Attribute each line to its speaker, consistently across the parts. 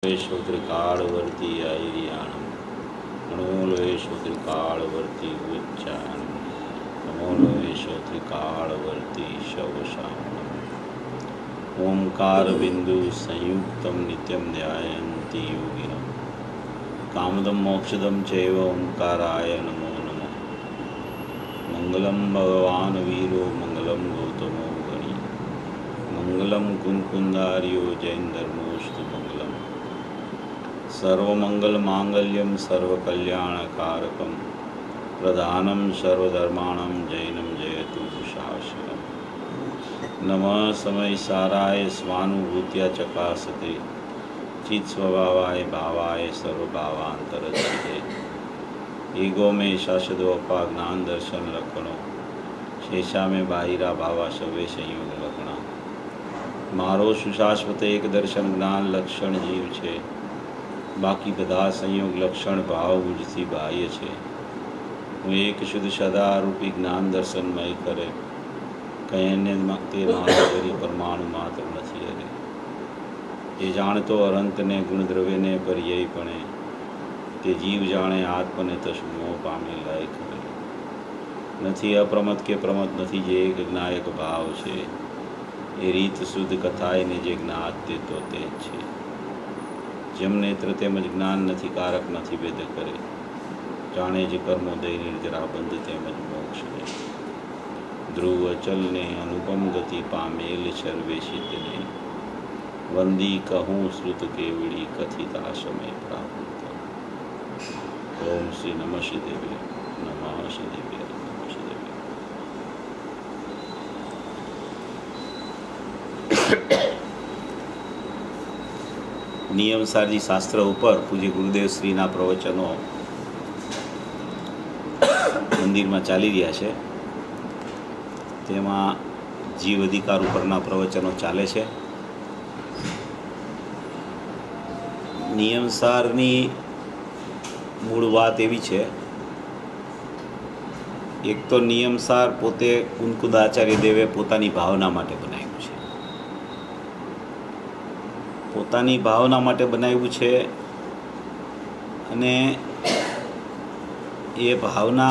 Speaker 1: श्रोत्रिकाळवर्ती ऐर्याणं नमोलोये श्रोत्रिकाळवर्ती उच्चारणं नमोलोये श्रोत्रिकाळवर्ती शवशामनम् ओंकारबिंदु संयुक्तं नित्यं ध्यायन्ति योगिनं कामदं मोक्षदं चैव ओंकाराय नमो नमः। मंगलं भगवान् वीरो मंगलं गौतमो गणी मंगलं कुंकुंदार्यो जैनधर्मोऽस्तु मंगलम्। सर्वमंगलमांगल्यं सर्वकल्याणकारकं प्रधानं सर्वधर्माणां जैनं जयतु शासनम्। नमः समय साराय स्वानुभूत्या चकासते चित्स्वभावाय भावाय सर्वभावांतरचिते ईगो में शाश्वतोपा ज्ञान दर्शन लक्षणों शेषा में बाहिरा भावा सवे संयोग लक्षणा मारो सुशाश्वत एक दर्शन ज्ञान लक्षण जीव छे बाकी बधा संयोग लक्षण भाव बुझती बाह्य छे। हूँ एक शुद्ध सदा रूपी ज्ञान दर्शनमय करे कहने ते मारा करी परमाणु मात्र नहीं हरे। ये जाणतो अनंत ने गुण द्रव्य ने पर्यायपणे ते जीव जाणे आत्म ने तश मोह पामी लायक करे नहीं अप्रमत के प्रमत नहीं जे एक ज्ञायक भाव छे ए रीत शुद्ध कथाए ने जे ज्ञात ते तो ते छे। जम नेत्र तेमज ज्ञान नहीं कारक नहीं भेद करे जाने जे कर्मोदय निर्जरा बंध तेमज मोक्ष ने ध्रुव अचल ने अनुपम गति पामेल सर्वेशित ने वंदी कहूँ श्रुत केवड़ी कथिता समय प्राप्त। ओम श्री नमः श्रीदेवी नमः श्रीदेवी नमः श्रीदेवी। नियमसारजी शास्त्र पर पूज्य गुरुदेव श्रीना प्रवचनो मंदिर में चाली रह्या छे तेमां जीव अधिकार उपरना प्रवचनो चाले छे। नियमसारनी मूळ वात एवी छे एक तो नियमसार पोते कुंकुद आचार्य देवे पोतानी भावना माटे बनाव्युं छे पोतानी भावना माटे बनाव्युं छे अने ए भावना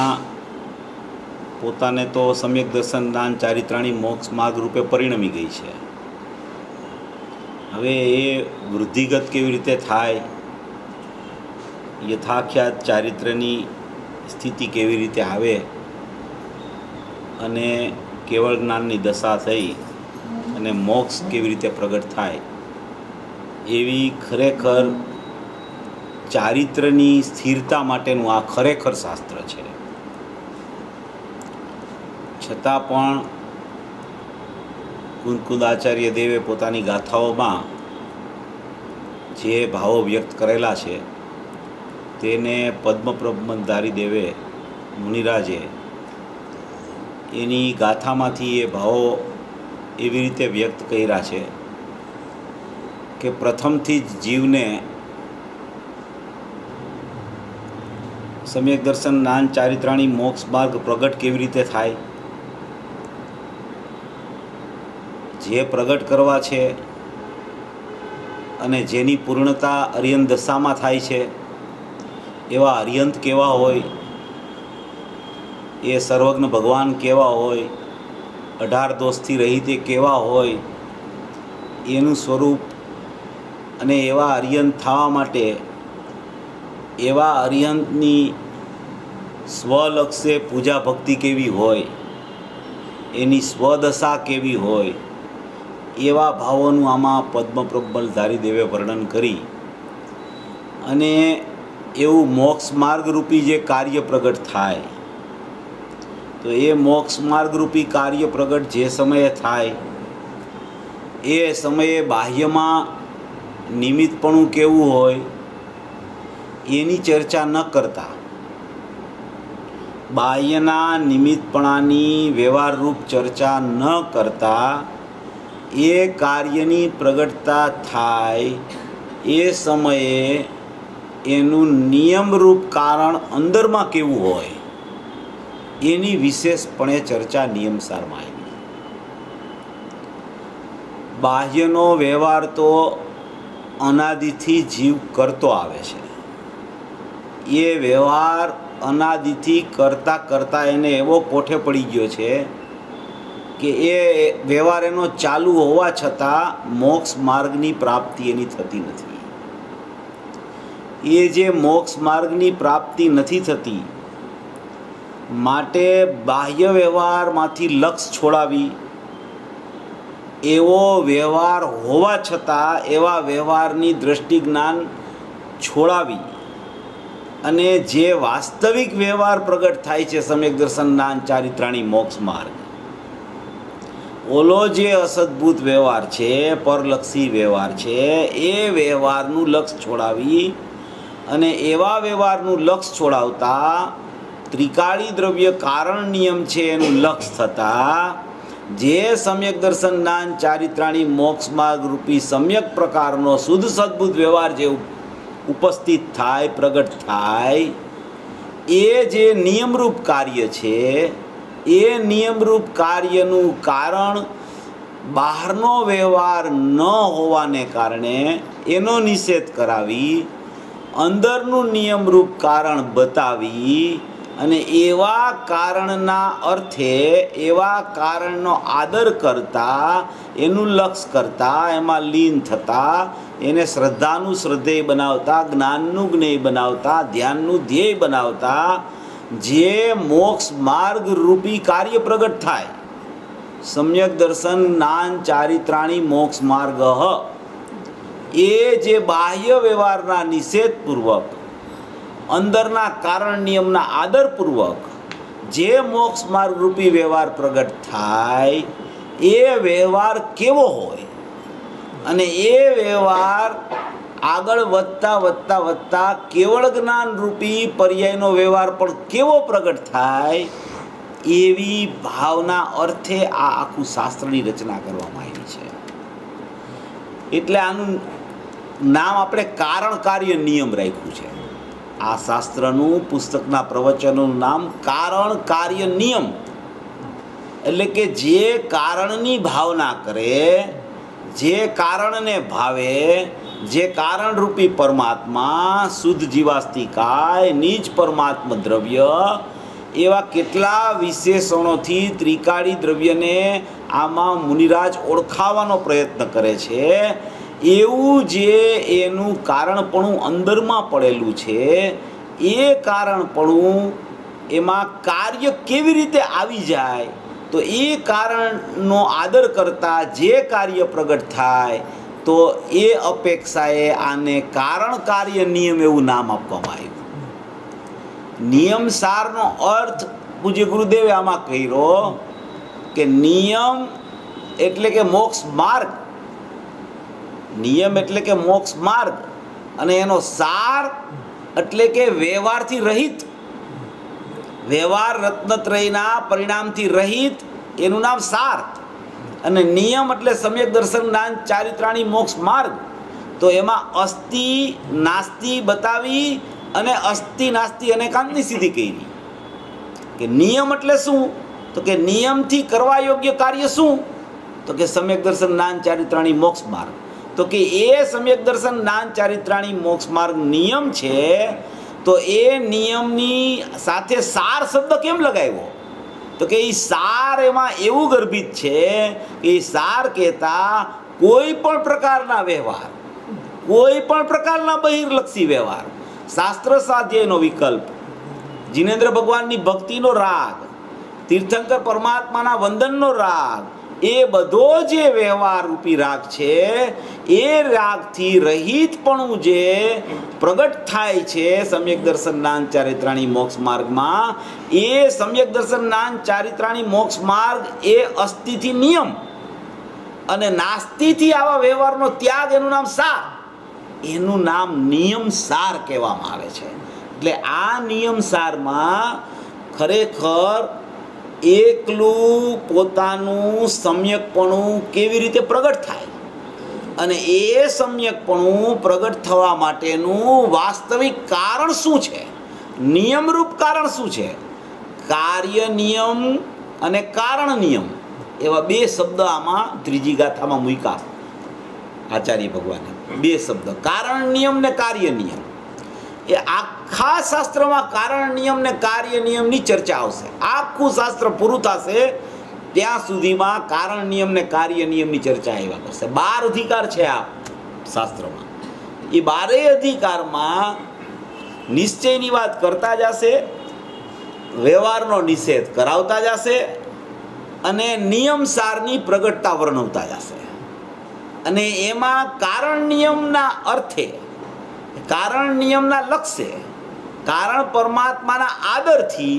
Speaker 1: पोताने तो सम्यक दर्शन दान चारित्राणी मोक्ष मार्ग रूपे परिणमी गई है। हवे ए वृद्धिगत केवी रीते थाय यथाख्यात चारित्रनी स्थिति केवी रीते आवे अने केवल ज्ञाननी दशा थई अने मोक्ष केवी रीते प्रगट थाय एवी खरेखर चारित्रनी स्थिरता माटेनुं आ खरेखर शास्त्र छे। छतां पण कुंकुदाचार्य देवे पोतानी गाथाओमां जे भावो व्यक्त करेला छे तेने पद्मप्रबंधधारी देवे मुनिराजे एनी गाथामांथी ए भावो एवी रीते व्यक्त कर्या छे के प्रथमथी ज जीवने सम्यक दर्शन ज्ञान चारित्राणी मोक्ष मार्ग प्रगट केवी रीते थाय जे प्रगट करवा छे अने जेनी पूर्णता अर्यंत दशामां थाय छे एवा अर्यंत केवा होय ए सर्वज्ञ भगवान केवा होय 18 दोषथी रहित केवा होय एनुं स्वरूप अने एवा अर्यंत थवा माटे एवा अर्यंतनी स्वलक्षे पूजा भक्ति केवी होय एनी स्वदशा केवी होय एवा भावोनुं आमां पद्मप्रबंधधारी देवे वर्णन करी अने एवं मोक्ष मार्ग रूपी जे कार्य प्रगट थाय तो ए मोक्ष मार्ग रूपी कार्य प्रगट जे समये थाय ए समये बाह्यमां निमित्तपणुं केवुं होय एनी चर्चा न करता बाह्यना निमित्तपणानी व्यवहार रूप चर्चा न करता ए कार्यनी प्रगटता थाय ए समये एनु नियम रूप कारण अंदर में केवुं होय एनी विशेषपणे चर्चा नियमसारमां आवी। बाह्यनो व्यवहार तो અનાદિથી જીવ કરતો આવે છે. એ વ્યવહાર અનાદિથી કરતાં કરતાં એને એવો કોઠે પડી ગયો છે કે એ વ્યવહાર એનો ચાલુ હોવા છતાં મોક્ષ માર્ગની પ્રાપ્તિ એની થતી નથી. એ જે મોક્ષ માર્ગની પ્રાપ્તિ નથી થતી માટે બાહ્ય વ્યવહારમાંથી લક્ષ છોડાવી, એવો વ્યવહાર હોવા છતાં એવા વ્યવહારની દૃષ્ટિ જ્ઞાન છોડાવી અને જે વાસ્તવિક વ્યવહાર પ્રગટ થાય છે સમ્યક દર્શન જ્ઞાન ચારિત્રાણી મોક્ષ માર્ગ, ઓલો જે અસદભૂત વ્યવહાર છે, પરલક્ષી વ્યવહાર છે, એ વ્યવહારનું લક્ષ છોડાવી અને એવા વ્યવહારનું લક્ષ છોડાવતા ત્રિકાળી દ્રવ્ય કારણ નિયમ છે એનું લક્ષ થતાં જે સમ્યક દર્શન જ્ઞાન ચારિત્રાણી મોક્ષ માર્ગ રૂપી સમ્યક પ્રકારનો શુદ્ધ સદબુદ્ધ વ્યવહાર જે ઉપસ્થિત થાય, પ્રગટ થાય, એ જે નિયમરૂપ કાર્ય છે, એ નિયમરૂપ કાર્યનું કારણ બહારનો વ્યવહાર ન હોવાને કારણે એનો નિષેધ કરાવી, અંદરનું નિયમરૂપ કારણ બતાવી અને એવા કારણના અર્થે એવા કારણનો આદર કરતા, એનું લક્ષ કરતા, એમાં લીન થતા, એને શ્રદ્ધાનું શ્રદ્ધેય બનાવતા, જ્ઞાનનું જ્ઞેય બનાવતા, ધ્યાનનું ધ્યેય બનાવતા જે મોક્ષ માર્ગ રૂપી કાર્ય પ્રગટ થાય, સમ્યક દર્શન જ્ઞાન ચારિત્રાણી મોક્ષ માર્ગ, એ જે બાહ્ય વ્યવહારના નિષેધપૂર્વક અંદરના કારણ નિયમના આદરપૂર્વક જે મોક્ષ માર્ગ રૂપી વ્યવહાર પ્રગટ થાય, એ વ્યવહાર કેવો હોય અને એ વ્યવહાર આગળ વધતા વધતા વધતા કેવળ જ્ઞાન રૂપી પર્યાયનો વ્યવહાર પણ કેવો પ્રગટ થાય, એવી ભાવના અર્થે આ આખું શાસ્ત્રની રચના કરવામાં આવી છે. એટલે આનું નામ આપણે કારણ કાર્ય નિયમ રાખ્યું છે. આ શાસ્ત્રનું, પુસ્તકના પ્રવચનનું નામ કારણ કાર્ય નિયમ, એટલે કે જે કારણની ભાવના કરે, જે કારણને ભાવે, જે કારણરૂપી પરમાત્મા, શુદ્ધ જીવાસ્તિકાય, નિજ પરમાત્મા દ્રવ્ય, એવા કેટલા વિશેષણોથી ત્રિકાળી દ્રવ્યને આમાં મુનિરાજ ઓળખાવાનો પ્રયત્ન કરે છે. એવું જે એનું કારણપણું અંદરમાં પડેલું છે, એ કારણપણું એમાં કાર્ય કેવી રીતે આવી જાય, તો એ કારણનો આદર કરતાં જે કાર્ય પ્રગટ થાય, તો એ અપેક્ષાએ આને કારણ કાર્ય નિયમ એવું નામ આપવામાં આવ્યું. નિયમ સારનો અર્થ પૂજ્ય ગુરુદેવે આમાં કર્યો કે નિયમ એટલે કે મોક્ષ માર્ગ, નિયમ એટલે કે મોક્ષ માર્ગ, અને એનો સાર એટલે કે વ્યવહારથી રહિત, વ્યવહાર રત્નત્રયના પરિણામથી રહિત, એનું નામ સાર. અને નિયમ એટલે સમ્યક દર્શન જ્ઞાન ચારિત્રાણી મોક્ષ માર્ગ. તો એમાં અસ્થિ નાસ્તિ બતાવી અને અસ્થિ નાસ્તિ અને કાંતની સિદ્ધિ કરી. કે નિયમ એટલે શું? તો કે નિયમથી કરવા યોગ્ય કાર્ય શું? તો કે સમ્યક દર્શન જ્ઞાન ચારિત્રાણી મોક્ષ માર્ગ. તો કે એ સમ્યક દર્શન જ્ઞાન ચારિત્રાણી મોક્ષ માર્ગ નિયમ છે, તો એ નિયમની સાથે સાર શબ્દ કેમ લગાવ્યો? તો કે એ સાર એમાં એવું ગર્ભિત છે કે એ સાર કહેતા કોઈ પણ પ્રકારના વ્યવહાર, કોઈ પણ પ્રકારના બહિર્લક્ષી વ્યવહાર, શાસ્ત્ર સ્વાધ્યાયનો વિકલ્પ, જીનેન્દ્ર ભગવાનની ભક્તિનો રાગ, તીર્થંકર પરમાત્માના વંદનનો રાગ, એ બધો જે વ્યવહાર રૂપી રાગ છે, એ રાગથી રહિતપણું જે પ્રગટ થાય છે સમ્યક દર્શન જ્ઞાન ચારિત્રાણી મોક્ષ માર્ગમાં, એ સમ્યક દર્શન જ્ઞાન ચારિત્રાણી મોક્ષ માર્ગ એ અસ્થિથી નિયમ અને નાસ્તિથી આવા વ્યવહારનો ત્યાગ, એનું નામ સાર, એનું નામ નિયમ સાર કહેવામાં આવે છે. એટલે આ નિયમ સારમાં ખરેખર એકલું પોતાનું સમ્યકપણું કેવી રીતે પ્રગટ થાય અને એ સમ્યકપણું પ્રગટ થવા માટેનું વાસ્તવિક કારણ શું છે, નિયમરૂપ કારણ શું છે. કાર્ય નિયમ અને કારણ નિયમ એવા બે શબ્દ આમાં ત્રીજી ગાથામાં મૂક્યા આચાર્ય ભગવાને.
Speaker 2: બે શબ્દ, કારણ નિયમ ને કાર્ય નિયમ. એ આખા શાસ્ત્રમાં કારણ નિયમ ને કાર્ય નિયમની ચર્ચા આવશે. આખું શાસ્ત્ર પૂરું થશે ત્યાં સુધીમાં કારણ નિયમ ને કાર્ય નિયમની ચર્ચા આવ્યા કરશે. 12 અધિકાર છે આ શાસ્ત્રમાં. એ 12 અધિકારમાં નિશ્ચયની વાત કરતા જશે, વ્યવહારનો નિષેધ કરાવતા જશે અને નિયમસારની પ્રગટતા વર્ણવતા જશે. અને એમાં કારણ નિયમના અર્થે, કારણ નિયમના લક્ષ્ય, કારણ પરમાત્માના આદરથી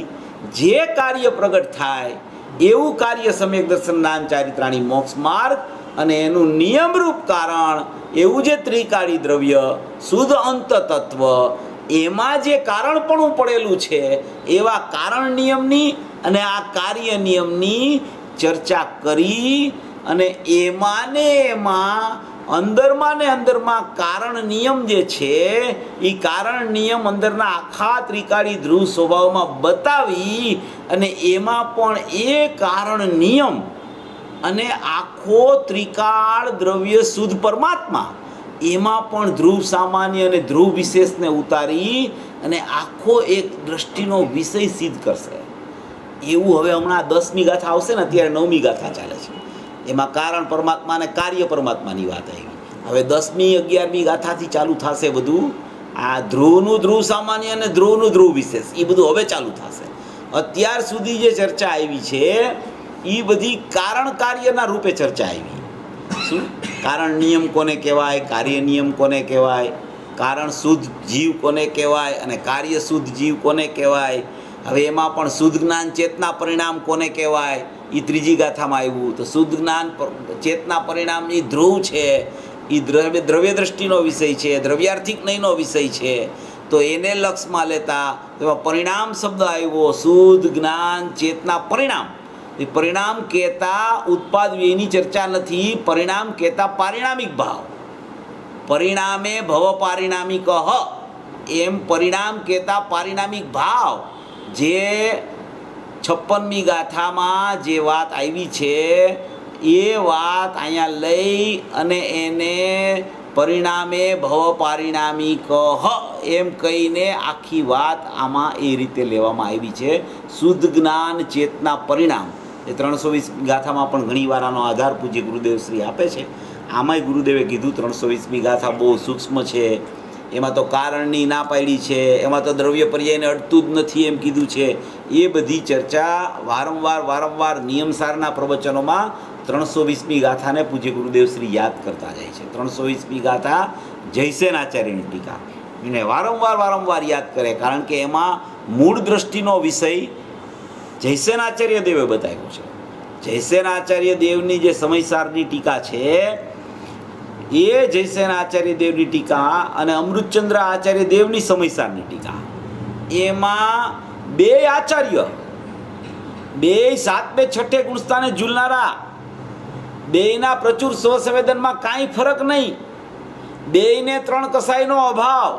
Speaker 2: જે કાર્ય પ્રગટ થાય એવું કાર્ય સમ્યક દર્શન નામ ચારિત્રાણી મોક્ષ માર્ગ અને એનું નિયમરૂપ કારણ એવું જે ત્રિકાળી દ્રવ્ય શુદ્ધ અંત તત્વ એમાં જે કારણપણું પડેલું છે એવા કારણ નિયમની અને આ કાર્ય નિયમની ચર્ચા કરી અને એમાં ને એમાં અંદરમાં કારણ નિયમ જે છે એ કારણ નિયમ અંદરના આખા ત્રિકાળી ધ્રુવ સ્વભાવમાં બતાવી અને એમાં પણ એ કારણ નિયમ અને આખો ત્રિકાળ દ્રવ્ય શુદ્ધ પરમાત્મા એમાં પણ ધ્રુવ સામાન્ય અને ધ્રુવ વિશેષને ઉતારી અને આખો એક દ્રષ્ટિનો વિષય સિદ્ધ કરશે. એવું હવે હમણાં 10મી ગાથા આવશે ને, અત્યારે 9મી ગાથા ચાલે છે. એમાં કારણ પરમાત્મા અને કાર્ય પરમાત્માની વાત આવી. હવે 10મી 11મી ગાથાથી ચાલુ થશે બધું. આ ધ્રુવનું ધ્રુવ સામાન્ય અને ધ્રુવનું ધ્રુવ વિશેષ એ બધું હવે ચાલુ થશે. અત્યાર સુધી જે ચર્ચા આવી છે એ બધી કારણ કાર્યના રૂપે ચર્ચા આવી. શું કારણ નિયમ કોને કહેવાય, કાર્ય નિયમ કોને કહેવાય, કારણ શુદ્ધ જીવ કોને કહેવાય અને કાર્ય શુદ્ધ જીવ કોને કહેવાય. હવે એમાં પણ શુદ્ધ જ્ઞાન ચેતના પરિણામ કોને કહેવાય એ ત્રીજી ગાથામાં આવ્યું. તો શુદ્ધ જ્ઞાન ચેતના પરિણામ એ ધ્રુવ છે, એ દ્રવ્ય દ્રષ્ટિનો વિષય છે, દ્રવ્યાર્થિક નહીંનો વિષય છે. તો એને લક્ષમાં લેતા તેમાં પરિણામ શબ્દ આવ્યો. શુદ્ધ જ્ઞાન ચેતના પરિણામ. એ પરિણામ કહેતા ઉત્પાદ વ્યયની ચર્ચા નથી, પરિણામ કહેતા પારિણામિક ભાવ. પરિણામે ભવ પારિણામિક એમ પરિણામ કહેતા પારિણામિક ભાવ. જે 56મી ગાથામાં જે વાત આવી છે એ વાત અહીંયા લઈ અને એને પરિણામે ભવ પારિણામિક એમ કહીને આખી વાત આમાં એ રીતે લેવામાં આવી છે. શુદ્ધ જ્ઞાન ચેતના પરિણામ એ 320 ગાથામાં પણ ઘણી વાર આનો આધાર પૂજ્ય ગુરુદેવ શ્રી આપે છે. આમાંય ગુરુદેવે કીધું 320મી ગાથા બહુ સૂક્ષ્મ છે, એમાં તો કારણની ના પાડી છે, એમાં તો દ્રવ્ય પર્યાયને અડતું જ નથી એમ કીધું છે. એ બધી ચર્ચા વારંવાર નિયમસારના પ્રવચનોમાં 320મી ગાથાને પૂજ્ય ગુરુદેવ શ્રી યાદ કરતા જાય છે. 320મી ગાથા જયસેન આચાર્યની ટીકા એને વારંવાર યાદ કરે, કારણ કે એમાં મૂળ દ્રષ્ટિનો વિષય જયસેન આચાર્ય દેવે બતાવ્યો છે. જયસેન આચાર્ય દેવની જે સમયસારની ટીકા છે એ જયસેન આચાર્ય દેવની ટીકા અને અમૃતચંદ્ર આચાર્ય દેવની સમયસારની ટીકા, એમાં બે આચાર્ય, બે 7મે 6ઠે ગુણસ્થાને ઝૂલનારા, બેયના પ્રચુર સ્વસંવેદનમાં કાંઈ ફરક નહીં, બેયને 3 કસાઈનો અભાવ,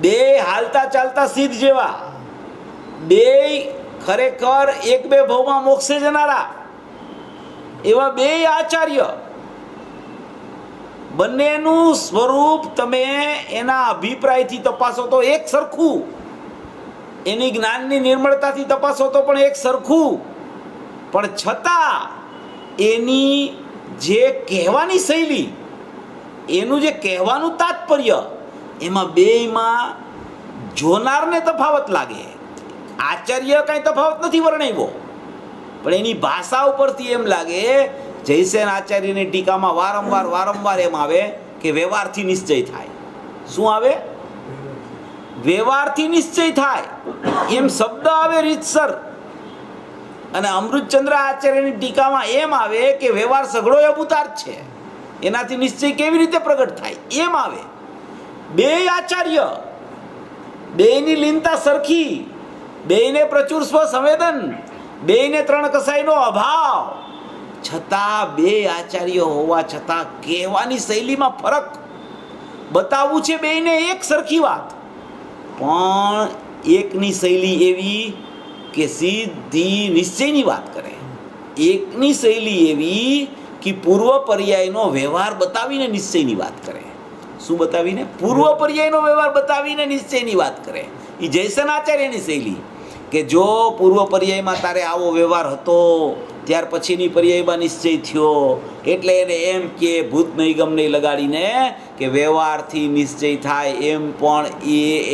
Speaker 2: બે હાલતા ચાલતા સિદ્ધ જેવા, બે ખરેખર 1-2 ભાવમાં મોક્ષે જનારા એવા બે આચાર્ય. બંનેનું સ્વરૂપ તમે એના અભિપ્રાયથી તપાસો તો એક સરખું, એની જ્ઞાનની નિર્મળતાથી તપાસો તો પણ એક સરખું, પણ છતાં એની જે કહેવાની શૈલી, એનું જે કહેવાનું તાત્પર્ય, એમાં બેયમાં જોનારને તફાવત લાગે. આચાર્ય કાંઈ તફાવત નથી વર્ણવ્યો, પણ એની ભાષા ઉપરથી એમ લાગે. જયસેન આચાર્યની ટીકામાં વારંવાર એમ આવે કે વ્યવહારથી નિશ્ચય થાય. શું આવે? વ્યવહારથી નિશ્ચય થાય એમ શબ્દ આવે રીતસર. અને અમૃતચંદ્ર આચાર્યની ટીકામાં એમ આવે કે વ્યવહાર સઘળો અભૂતાર્થ છે, એનાથી નિશ્ચય કેવી રીતે પ્રગટ થાય એમ આવે. બે આચાર્ય, બેયની લીનતા સરખી, બેયને પ્રચુર સ્વ સંવેદન, બેયને 3 કસાઈનો અભાવ, છતાં બે આચાર્ય હોવા છતાં કહેવાની શૈલીમાં ફરક બતાવવું છે બેયને એક સરખી વાત. પણ એકની શૈલી એવી કે સીધી નિશ્ચયની વાત કરે, એકની શૈલી એવી કે પૂર્વ પર્યાયનો વ્યવહાર બતાવીને નિશ્ચયની વાત કરે. શું બતાવીને? પૂર્વ પર્યાયનો વ્યવહાર બતાવીને નિશ્ચયની વાત કરે. એ જયસન આચાર્યની શૈલી કે જો પૂર્વ પર્યાયમાં તારે આવો વ્યવહાર હતો, ત્યાર પછીની પર્યાયમાં નિશ્ચય થયો, એટલે એને એમ કે ભૂત નિગમ નહીં લગાડીને કે વ્યવહારથી નિશ્ચય થાય, એમ પણ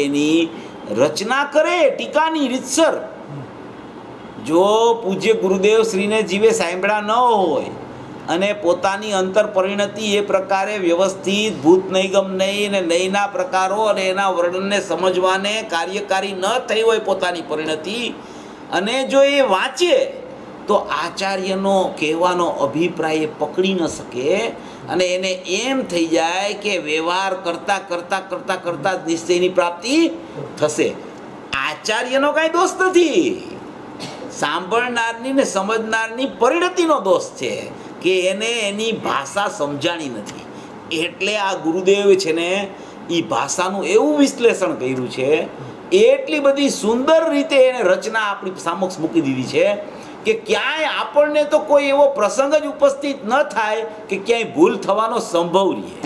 Speaker 2: એની રચના કરે ટીકાની રીતસર. જો પૂજ્ય ગુરુદેવ શ્રીને જીવે સાંભળ્યા ન હોય અને પોતાની અંતર પરિણતિ એ પ્રકારે વ્યવસ્થિત ભૂત નિગમ નહીં અને નહીંના પ્રકારો અને એના વર્ણનને સમજવાને કાર્યકારી ન થઈ હોય પોતાની પરિણતિ, અને જો એ વાંચે તો આચાર્યનો કહેવાનો અભિપ્રાય એ પકડી ન શકે અને એને એમ થઈ જાય કે વ્યવહાર કરતાં કરતાં કરતાં કરતાં નિશ્ચયની પ્રાપ્તિ થશે. આચાર્યનો કાંઈ દોષ નથી, સાંભળનારની ને સમજનારની પરિણતિનો દોષ છે કે એને એની ભાષા સમજાણી નથી. એટલે આ ગુરુદેવે છે ને એ ભાષાનું એવું વિશ્લેષણ કર્યું છે, એટલી બધી સુંદર રીતે એને રચના આપણી સમક્ષ મૂકી દીધી છે કે ક્યાંય આપણને તો કોઈ એવો પ્રસંગ જ ઉપસ્થિત ન થાય કે ક્યાંય ભૂલ થવાનો સંભવ રહે.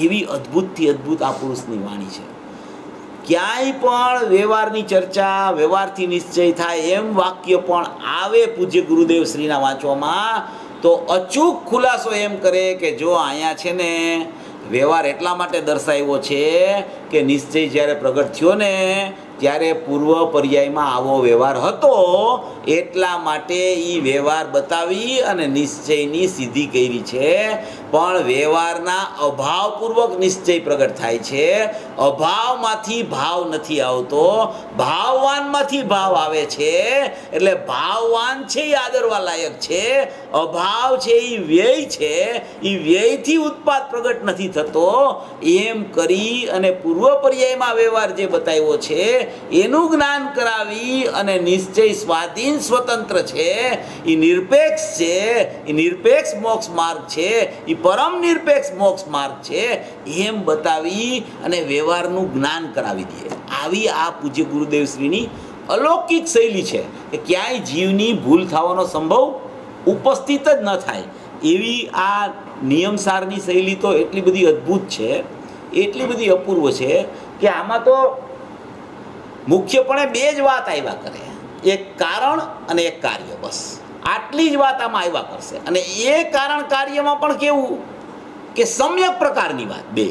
Speaker 2: એવી અદ્ભુતથી અદ્ભુત આ પુરુષની વાણી છે. ક્યાંય પણ વ્યવહારની ચર્ચા, વ્યવહારથી નિશ્ચય થાય એમ વાક્ય પણ આવે પૂજ્ય ગુરુદેવ શ્રીના વાંચવામાં તો અચૂક ખુલાસો એમ કરે કે જો અહીંયા છે ને વ્યવહાર એટલા માટે દર્શાવ્યો છે કે નિશ્ચય જ્યારે પ્રગટ થયો ને ત્યારે પૂર્વ પર્યાયમાં આવો વ્યવહાર હતો, એટલા માટે એ વ્યવહાર બતાવી અને નિશ્ચયની સિદ્ધિ કરી છે. પણ વ્યવહારના અભાવપૂર્વક નિશ્ચય પ્રગટ થાય છે. અભાવમાંથી ભાવ નથી આવતો, ભાવવાનમાંથી ભાવ આવે છે. એટલે ભાવવાન છે એ આદરવા લાયક છે, અભાવ છે એ વ્યય છે, એ વ્યયથી ઉત્પાદ પ્રગટ નથી થતો. એમ કરી અને પૂર્વ પર્યાયમાં વ્યવહાર જે બતાવ્યો છે એનું જ્ઞાન કરાવી અને નિશ્ચય સ્વાધીન સ્વતંત્ર છે, એ નિરપેક્ષ છે, એ નિરપેક્ષ મોક્ષ માર્ગ છે, એ પરમ નિરપેક્ષ મોક્ષ માર્ગ છે એમ બતાવી અને વ્યવહારનું જ્ઞાન કરાવી દે. આવી આ પૂજ્ય ગુરુદેવ શ્રીની અલૌકિક શૈલી છે કે ક્યાંય જીવની ભૂલ થવાનો સંભવ ઉપસ્થિત જ ન થાય. એવી આ નિયમસારની શૈલી તો એટલી બધી અદ્ભુત છે, એટલી બધી અપૂર્વ છે કે આમાં તો મુખ્યપણે બે જ વાત આવ્યા કરે, એક કારણ અને એક કાર્ય. બસ આટલી જ વાત આમાં આવ્યા કરશે. અને એ કારણ કાર્યમાં પણ કેવું કે સમ્યક પ્રકારની વાત. બે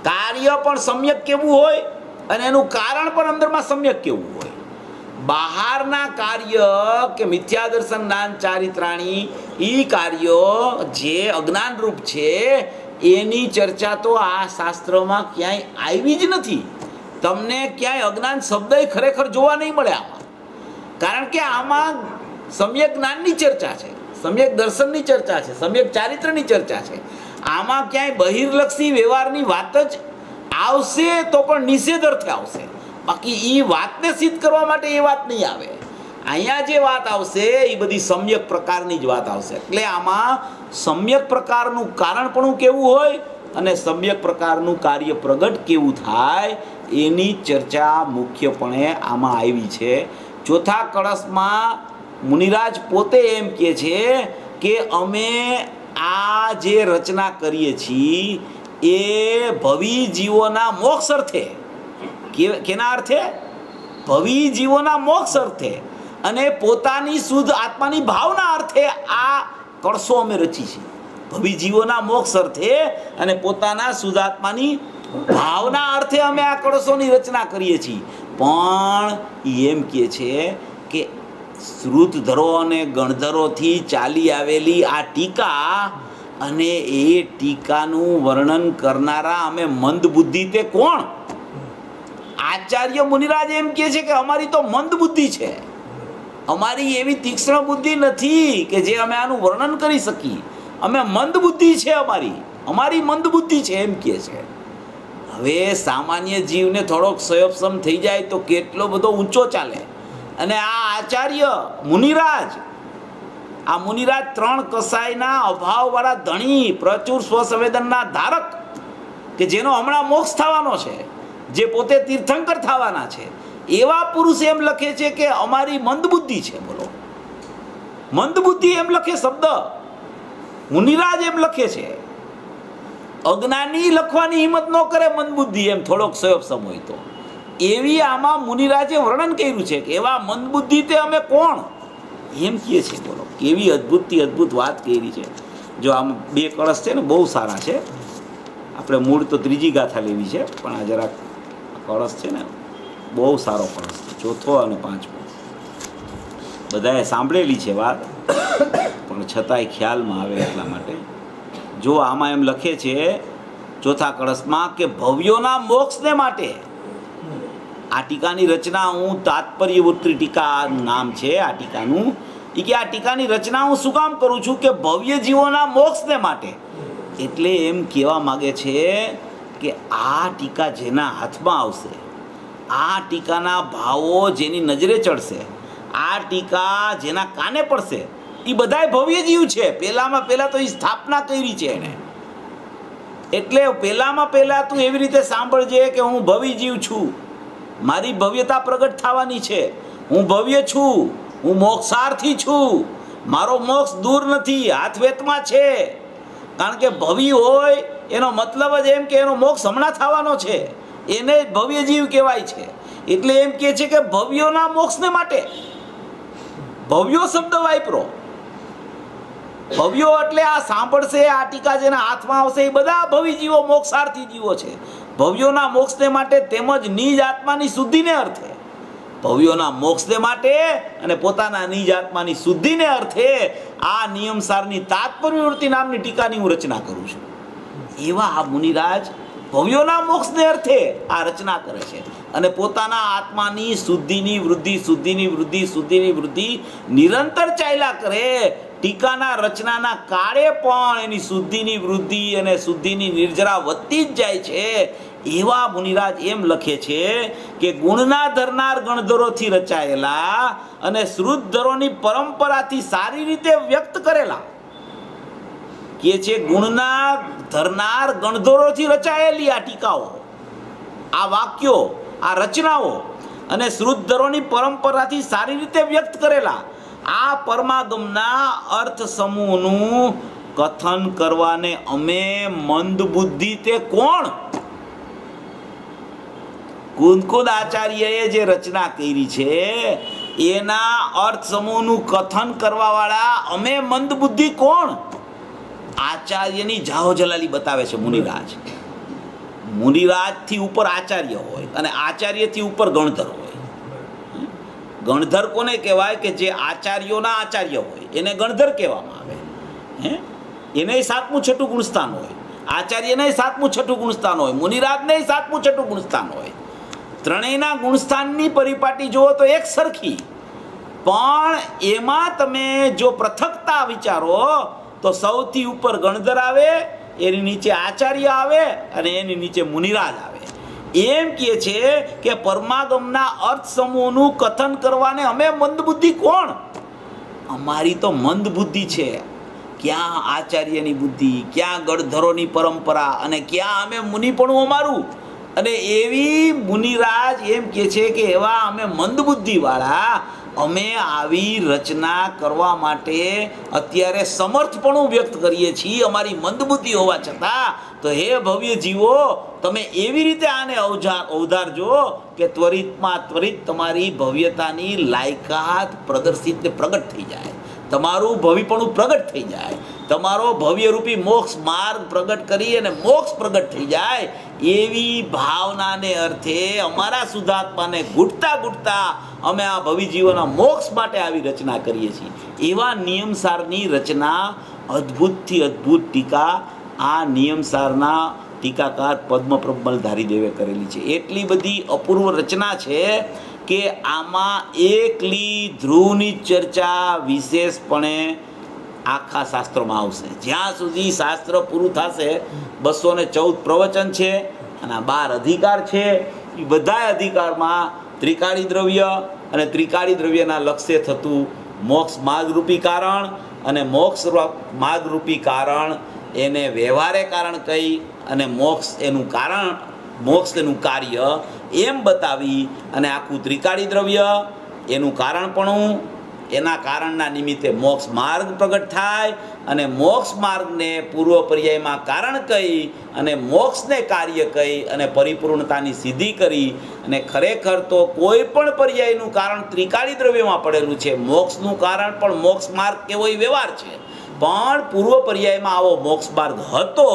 Speaker 2: કાર્ય પણ સમ્યક કેવું હોય અને એનું કારણ પણ અંદરમાં સમ્યક કેવું હોય. બહારના કાર્ય કે મિથ્યા દર્શન જ્ઞાન ચારિત્રાણી એ કાર્યો જે અજ્ઞાન રૂપ છે એની ચર્ચા તો આ શાસ્ત્રમાં ક્યાંય આવી જ નથી. તમને ક્યાંય અજ્ઞાન શબ્દ ખરેખર જોવા નહીં મળે આમાં, કારણ કે આમાં સમ્યક જ્ઞાનની ચર્ચા છે, સમ્યક દર્શનની ચર્ચા છે, સમ્યક ચારિત્રની ચર્ચા છે. આમાં ક્યાંય બહિર્લક્ષી વ્યવહારની વાત જ આવશે તો પણ નિષેધ અર્થે આવશે, બાકી એ વાતને સિદ્ધ કરવા માટે એ વાત નહીં આવે. અહીંયા જે વાત આવશે એ બધી સમ્યક પ્રકારની જ વાત આવશે. એટલે આમાં સમ્યક પ્રકારનું કારણ પણ કેવું હોય અને સમ્યક પ્રકારનું કાર્ય પ્રગટ કેવું થાય એની ચર્ચા મુખ્યપણે આમાં આવી છે. ચોથા કળશમાં મુનિરાજ પોતે એમ કહે છે કે અમે આ જે રચના કરીએ છીએ એ ભવિ જીવોના મોક્ષ અર્થે, કેના અર્થે? ભવિ જીવોના મોક્ષ અર્થે અને પોતાની શુદ્ધ આત્માની ભાવના અર્થે આ કળશો અમે રચી છે. ભવિ જીવોના મોક્ષ અર્થે અને પોતાના શુદ્ધ આત્માની ભાવના અર્થે અમે આ કળશોની રચના કરીએ છીએ. પણ એમ કહે છે કે શ્રુતધરો અને ગણધરોથી ચાલી આવેલી આ ટીકા અને એ ટીકાનું વર્ણન કરનારા અમે મંદ બુદ્ધિ તે કોણ? આચાર્ય મુનિરાજ એમ કહે છે કે અમારી તો મંદ બુદ્ધિ છે, અમારી એવી તીક્ષ્ણ બુદ્ધિ નથી કે જે અમે આનું વર્ણન કરી શકીએ. અમે મંદ બુદ્ધિ છે, અમારી મંદ બુદ્ધિ છે એમ કહે છે. હવે સામાન્ય જીવને થોડોક સયોપસમ થઈ જાય તો કેટલો બધો ઊંચો ચાલે. અને આ આચાર્ય મુનિરાજ, આ મુનિરાજ 3 કસાયના અભાવવાળા ધણી, પ્રચુર સ્વસંવેદનના ધારક કે જેનો હમણાં મોક્ષ થવાનો છે, જે પોતે તીર્થંકર થવાના છે, એવા પુરુષ એમ લખે છે કે અમારી મંદબુદ્ધિ છે. બોલો, મંદબુદ્ધિ એમ લખે શબ્દ. મુનિરાજ એમ લખે છે, અજ્ઞાની લખવાની હિંમત ન કરે મંદબુદ્ધિ એમ થોડોક સમય તો એવી આમાં મુનિરાજે વર્ણન કર્યું છે કે એવા મંદબુદ્ધિ તે અમે કોણ એમ કહે છે. બોલો કેવી અદ્ભુત વાત કરી છે. જો આમ 2 કળશ છે ને બહુ સારા છે. આપણે મૂળ તો 3જી ગાથા લેવી છે, પણ આ જરાક કળશ છે ને બહુ સારો કળશ છે, 4થો અને 5મો. બધાએ સાંભળેલી છે વાત, પણ છતાંય ખ્યાલમાં આવે એટલા માટે. જો આમાં એમ લખે છે 4થા કળશમાં કે ભવ્યોના મોક્ષને માટે આ ટીકાની રચના હું તાત્પર્યવૃત્તિ ટીકા નામ છે આ ટીકાનું. એ કે આ ટીકાની રચના હું શું કામ કરું છું કે ભવ્ય જીવોના મોક્ષને માટે. એટલે એમ કહેવા માગે છે કે આ ટીકા જેના હાથમાં આવશે, આ ટીકાના ભાવો જેની નજરે ચડશે, આ ટીકા જેના કાને પડશે, એ બધાય ભવ્ય જીવ છે. પહેલામાં પહેલાં તો એ સ્થાપના કરી છે એણે. એટલે પહેલાં તું એવી રીતે સાંભળજે કે હું ભવ્ય જીવ છું, મારી ભવ્યતા પ્રગટ થવાની છે, હું ભવ્ય છું, હું મોક્ષાર્થી છું, મારો મોક્ષ દૂર નથી, હાથવેતમાં છે. કારણ કે ભવ્ય હોય એનો મતલબ જ એમ કે એનો મોક્ષ હમણાં થવાનો છે, એને જ ભવ્ય જીવ કહેવાય છે. એટલે એમ કહે છે કે ભવ્યોના મોક્ષને માટે ભવ્યો શબ્દ વાપરો. ભવ્યો એટલે આ સાંભળશે, આ ટીકા જેના હાથમાં આવશે એ બધા ભવ્ય જીવો મોક્ષાર્થી જીવો છે. ભવ્યોના મોક્ષને માટે તેમજ નિજ આત્માની શુદ્ધિને અર્થે, ભવ્યોના મોક્ષને માટે અને પોતાના નિજ આત્માની શુદ્ધિને અર્થે આ નિયમસારની તાત્પર્યવૃત્તિ નામની ટીકાની હું રચના કરું છું. એવા આ મુનિરાજ ભવ્યોના મોક્ષને અર્થે આ રચના કરે છે અને પોતાના આત્માની શુદ્ધિની વૃદ્ધિ નિરંતર ચાલ્યા કરે. ટીકાના રચનાના કાળે પણ એની શુદ્ધિની વૃદ્ધિ અને શુદ્ધિની નિર્જરા વધતી જ જાય છે. એવા મુનિરાજ એમ લખે છે કે ગુણના ધરનાર ગણધરોથી રચાયેલા અને શ્રુતધરોની પરંપરાથી સારી રીતે વ્યક્ત કરેલા, કે છે ગુણના ધરનાર ગણધરોથી રચાયેલી આ ટીકાઓ, આ વાક્યો, આ રચનાઓ અને શ્રુતધરોની પરંપરાથી સારી રીતે વ્યક્ત કરેલા આ પરમાગમના અર્થ સમૂહનું કથન કરવાને અમે મંદબુદ્ધિ તે કોણ? કુંદકુદ આચાર્યએ જે રચના કરી છે એના અર્થ સમૂહનું કથન કરવાવાળા અમે મંદબુદ્ધિ કોણ? આચાર્યની જાહો જલાલી બતાવે છે મુનિરાજ. મુનિરાજથી ઉપર આચાર્ય હોય અને આચાર્યથી ઉપર ગણધર હોય. ગણધર કોને કહેવાય? કે જે આચાર્યોના આચાર્ય હોય એને ગણધર કહેવામાં આવે. એને 7મું 6ઠું ગુણસ્થાન હોય, આચાર્યને 7મું 6ઠું ગુણસ્થાન હોય, મુનિરાજને 7મું 6ઠું ગુણસ્થાન હોય. ત્રણેયના ગુણસ્થાનની પરિપાટી જુઓ તો એક સરખી, પણ એમાં તમે જો પૃથકતા વિચારો તો સૌથી ઉપર ગણધર આવે, એની નીચે આચાર્ય આવે અને એની નીચે મુનિરાજ આવે. એમ કહે છે કે પરમાગમના અર્થ સમૂહનું કથન કરવાને અમે મંદબુદ્ધિ કોણ? અમારી તો મંદબુદ્ધિ છે. ક્યાં આચાર્યની બુદ્ધિ, ક્યાં ગણધરોની પરંપરા અને ક્યાં અમે મુનિપણું અમારું. અને એવી મુનિરાજ એમ કહે છે કે એવા અમે મંદબુદ્ધિવાળા અમે આવી રચના કરવા માટે અત્યારે સમર્થપણું વ્યક્ત કરીએ છીએ અમારી મંદબુદ્ધિ હોવા છતાં. તો હે ભવ્ય જીવો, તમે એવી રીતે આને અવધારજો કે ત્વરિતમાં ત્વરિત તમારી ભવ્યતાની લાયકાત પ્રદર્શિત ને પ્રગટ થઈ જાય, તમારું ભવિપણું પ્રગટ થઈ જાય, તમારો ભવ્યરૂપી મોક્ષ માર્ગ પ્રગટ કરી અને મોક્ષ પ્રગટ થઈ જાય. એવી ભાવનાને અર્થે અમારા શુદ્ધાત્માને ઘૂંટતા અમે આ ભવિ જીવોના મોક્ષ માટે આવી રચના કરીએ છીએ. એવા નિયમસારની રચના અદ્ભુતથી અદ્ભુત ટીકા આ નિયમસારના ટીકાકાર પદ્મપ્રબલધારી દેવે કરેલી છે. એટલી બધી અપૂર્વ રચના છે કે આમાં એકલી ધ્રુવની ચર્ચા વિશેષપણે આખા શાસ્ત્રોમાં આવશે. જ્યાં સુધી શાસ્ત્ર પૂરું થશે 214 પ્રવચન છે અને 12 અધિકાર છે. એ બધા અધિકારમાં ત્રિકાળી દ્રવ્ય અને ત્રિકાળી દ્રવ્યના લક્ષ્ય થતું મોક્ષ માર્ગરૂપી કારણ અને મોક્ષ માર્ગરૂપી કારણ એને વ્યવહારે કારણ કહી અને મોક્ષ એનું કારણ, મોક્ષ એનું કાર્ય એમ બતાવી અને આખું ત્રિકાળી દ્રવ્ય એનું કારણપણું, એના કારણના નિમિત્તે મોક્ષ માર્ગ પ્રગટ થાય અને મોક્ષ માર્ગને પૂર્વ પર્યાયમાં કારણ કહી અને મોક્ષને કાર્ય કહી અને પરિપૂર્ણતાની સિદ્ધિ કરી અને ખરેખર તો કોઈ પણ પર્યાયનું કારણ ત્રિકાળી દ્રવ્યમાં પડેલું છે. મોક્ષનું કારણ પણ મોક્ષ માર્ગ કેવો વ્યવહાર છે, પણ પૂર્વ પર્યાયમાં આવો મોક્ષ માર્ગ હતો.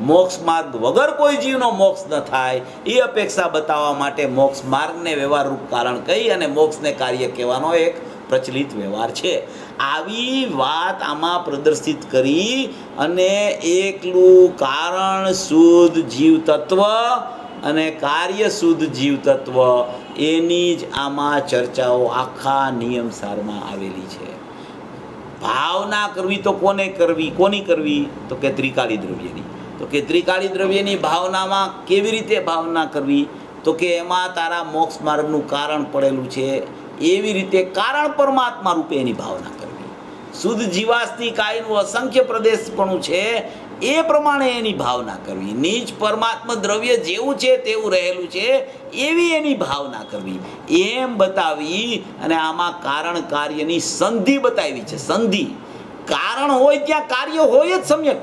Speaker 2: મોક્ષ માર્ગ વગર કોઈ જીવનો મોક્ષ ન થાય એ અપેક્ષા બતાવવા માટે મોક્ષ માર્ગને વ્યવહાર રૂપ કારણ કહી અને મોક્ષને કાર્ય કહેવાનો એક પ્રચલિત વ્યવહાર છે. આવી વાત આમાં પ્રદર્શિત કરી અને એકલું કારણ શુદ્ધ જીવ તત્વ અને કાર્ય શુદ્ધ જીવ તત્વ એની જ આમાં ચર્ચાઓ આખા નિયમસારમાં આવેલી છે. ભાવના કરવી તો કોની કરવી? તો કે ત્રિકાળી દ્રવ્યની. તો કે ત્રિકાળી દ્રવ્યની ભાવનામાં કેવી રીતે ભાવના કરવી? તો કે એમાં તારા મોક્ષ માર્ગનું કારણ પડેલું છે, એવી રીતે કારણ પરમાત્મા રૂપે એની ભાવના કરવી. શુદ્ધ જીવાસ્તી કાયનું અસંખ્ય પ્રદેશપણું છે એ પ્રમાણે એની ભાવના કરવી. નીચ પરમાત્મા દ્રવ્ય જેવું છે તેવું રહેલું છે એવી એની ભાવના કરવી. એમ બતાવી અને આમાં કારણ કાર્યની સંધિ બતાવી છે. સંધિ, કારણ હોય ત્યાં કાર્ય હોય જ સમ્યક.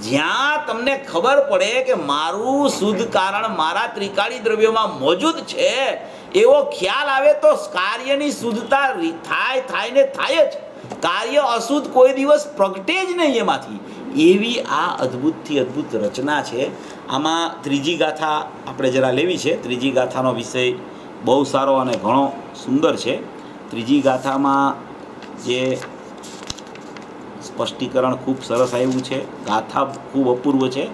Speaker 2: જ્યાં તમને ખબર પડે કે મારું શુદ્ધ કારણ મારા ત્રિકાળી દ્રવ્યોમાં મોજૂદ છે એવો ખ્યાલ આવે તો કાર્યની શુદ્ધતા થાય જ. કાર્ય અશુદ્ધ કોઈ દિવસ પ્રગટે જ નહીં એમાંથી. એવી આ અદ્ભુતથી અદ્ભુત રચના છે. આમાં ત્રીજી ગાથા આપણે જરા લેવી છે. ત્રીજી ગાથાનો વિષય બહુ સારો અને ઘણો સુંદર છે. ત્રીજી ગાથામાં જે સ્પષ્ટીકરણ ખૂબ સરસ આવ્યું છે, ગાથા ખૂબ અપૂર્વ છે.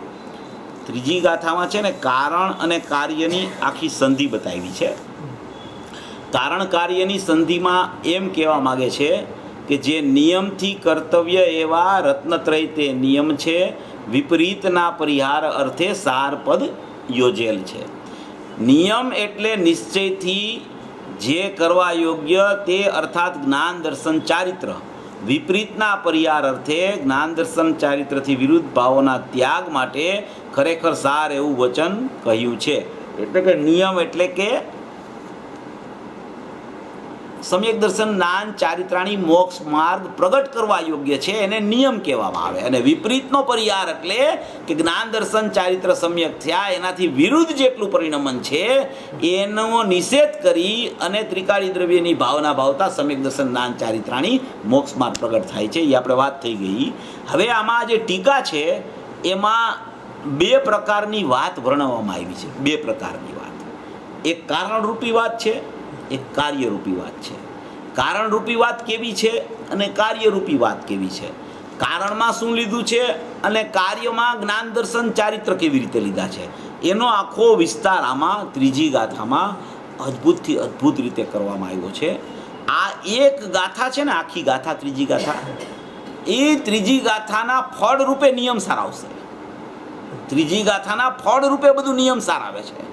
Speaker 2: ત્રીજી ગાથામાં છે ને કારણ અને કાર્યની આખી સંધિ બતાવી છે. કારણ કાર્યની સંધિમાં એમ કહેવા માગે છે કે જે નિયમથી કર્તવ્ય એવા રત્નત્રય તે નિયમ છે, વિપરીતના પરિહાર અર્થે સારપદ યોજેલ છે. નિયમ એટલે નિશ્ચયથી જે કરવા યોગ્ય તે અર્થાત જ્ઞાન દર્શન ચારિત્ર. વિપરીતના પરિહાર અર્થે જ્ઞાન દર્શન ચારિત્રથી વિરુદ્ધ ભાવોના ત્યાગ માટે ખરેખર સાર એવું વચન કહ્યું છે. એટલે કે નિયમ એટલે કે સમ્યક દર્શન જ્ઞાન ચારિત્રાણી મોક્ષ માર્ગ પ્રગટ કરવા યોગ્ય છે એને નિયમ કહેવામાં આવે. અને વિપરીતનો પરિહાર એટલે કે જ્ઞાન દર્શન ચારિત્ર સમ્યક થયા એનાથી વિરુદ્ધ જેટલું પરિણમન છે એનો નિષેધ કરી અને ત્રિકાળી દ્રવ્યની ભાવના ભાવતા સમ્યક દર્શન જ્ઞાન ચારિત્રાણી મોક્ષ માર્ગ પ્રગટ થાય છે. એ આપણે વાત થઈ ગઈ. હવે આમાં જે ટીકા છે એમાં બે પ્રકારની વાત વર્ણવવામાં આવી છે. બે પ્રકારની વાત, એક કારણરૂપી વાત છે, એક કાર્યરૂપી વાત છે. કારણરૂપી વાત કેવી છે અને કાર્યરૂપી વાત કેવી છે? કારણમાં શું લીધું છે અને કાર્યમાં જ્ઞાન દર્શન ચારિત્ર કેવી રીતે લીધા છે એનો આખો વિસ્તાર આમાં ત્રીજી ગાથામાં અદ્ભુતથી અદ્ભુત રીતે કરવામાં આવ્યો છે. આ એક ગાથા છે ને, આખી ગાથા ત્રીજી ગાથા, એ ત્રીજી ગાથાના ફળ રૂપે નિયમ સાર આવશે. ત્રીજી ગાથાના ફળ રૂપે બધું નિયમ સાર આવે છે.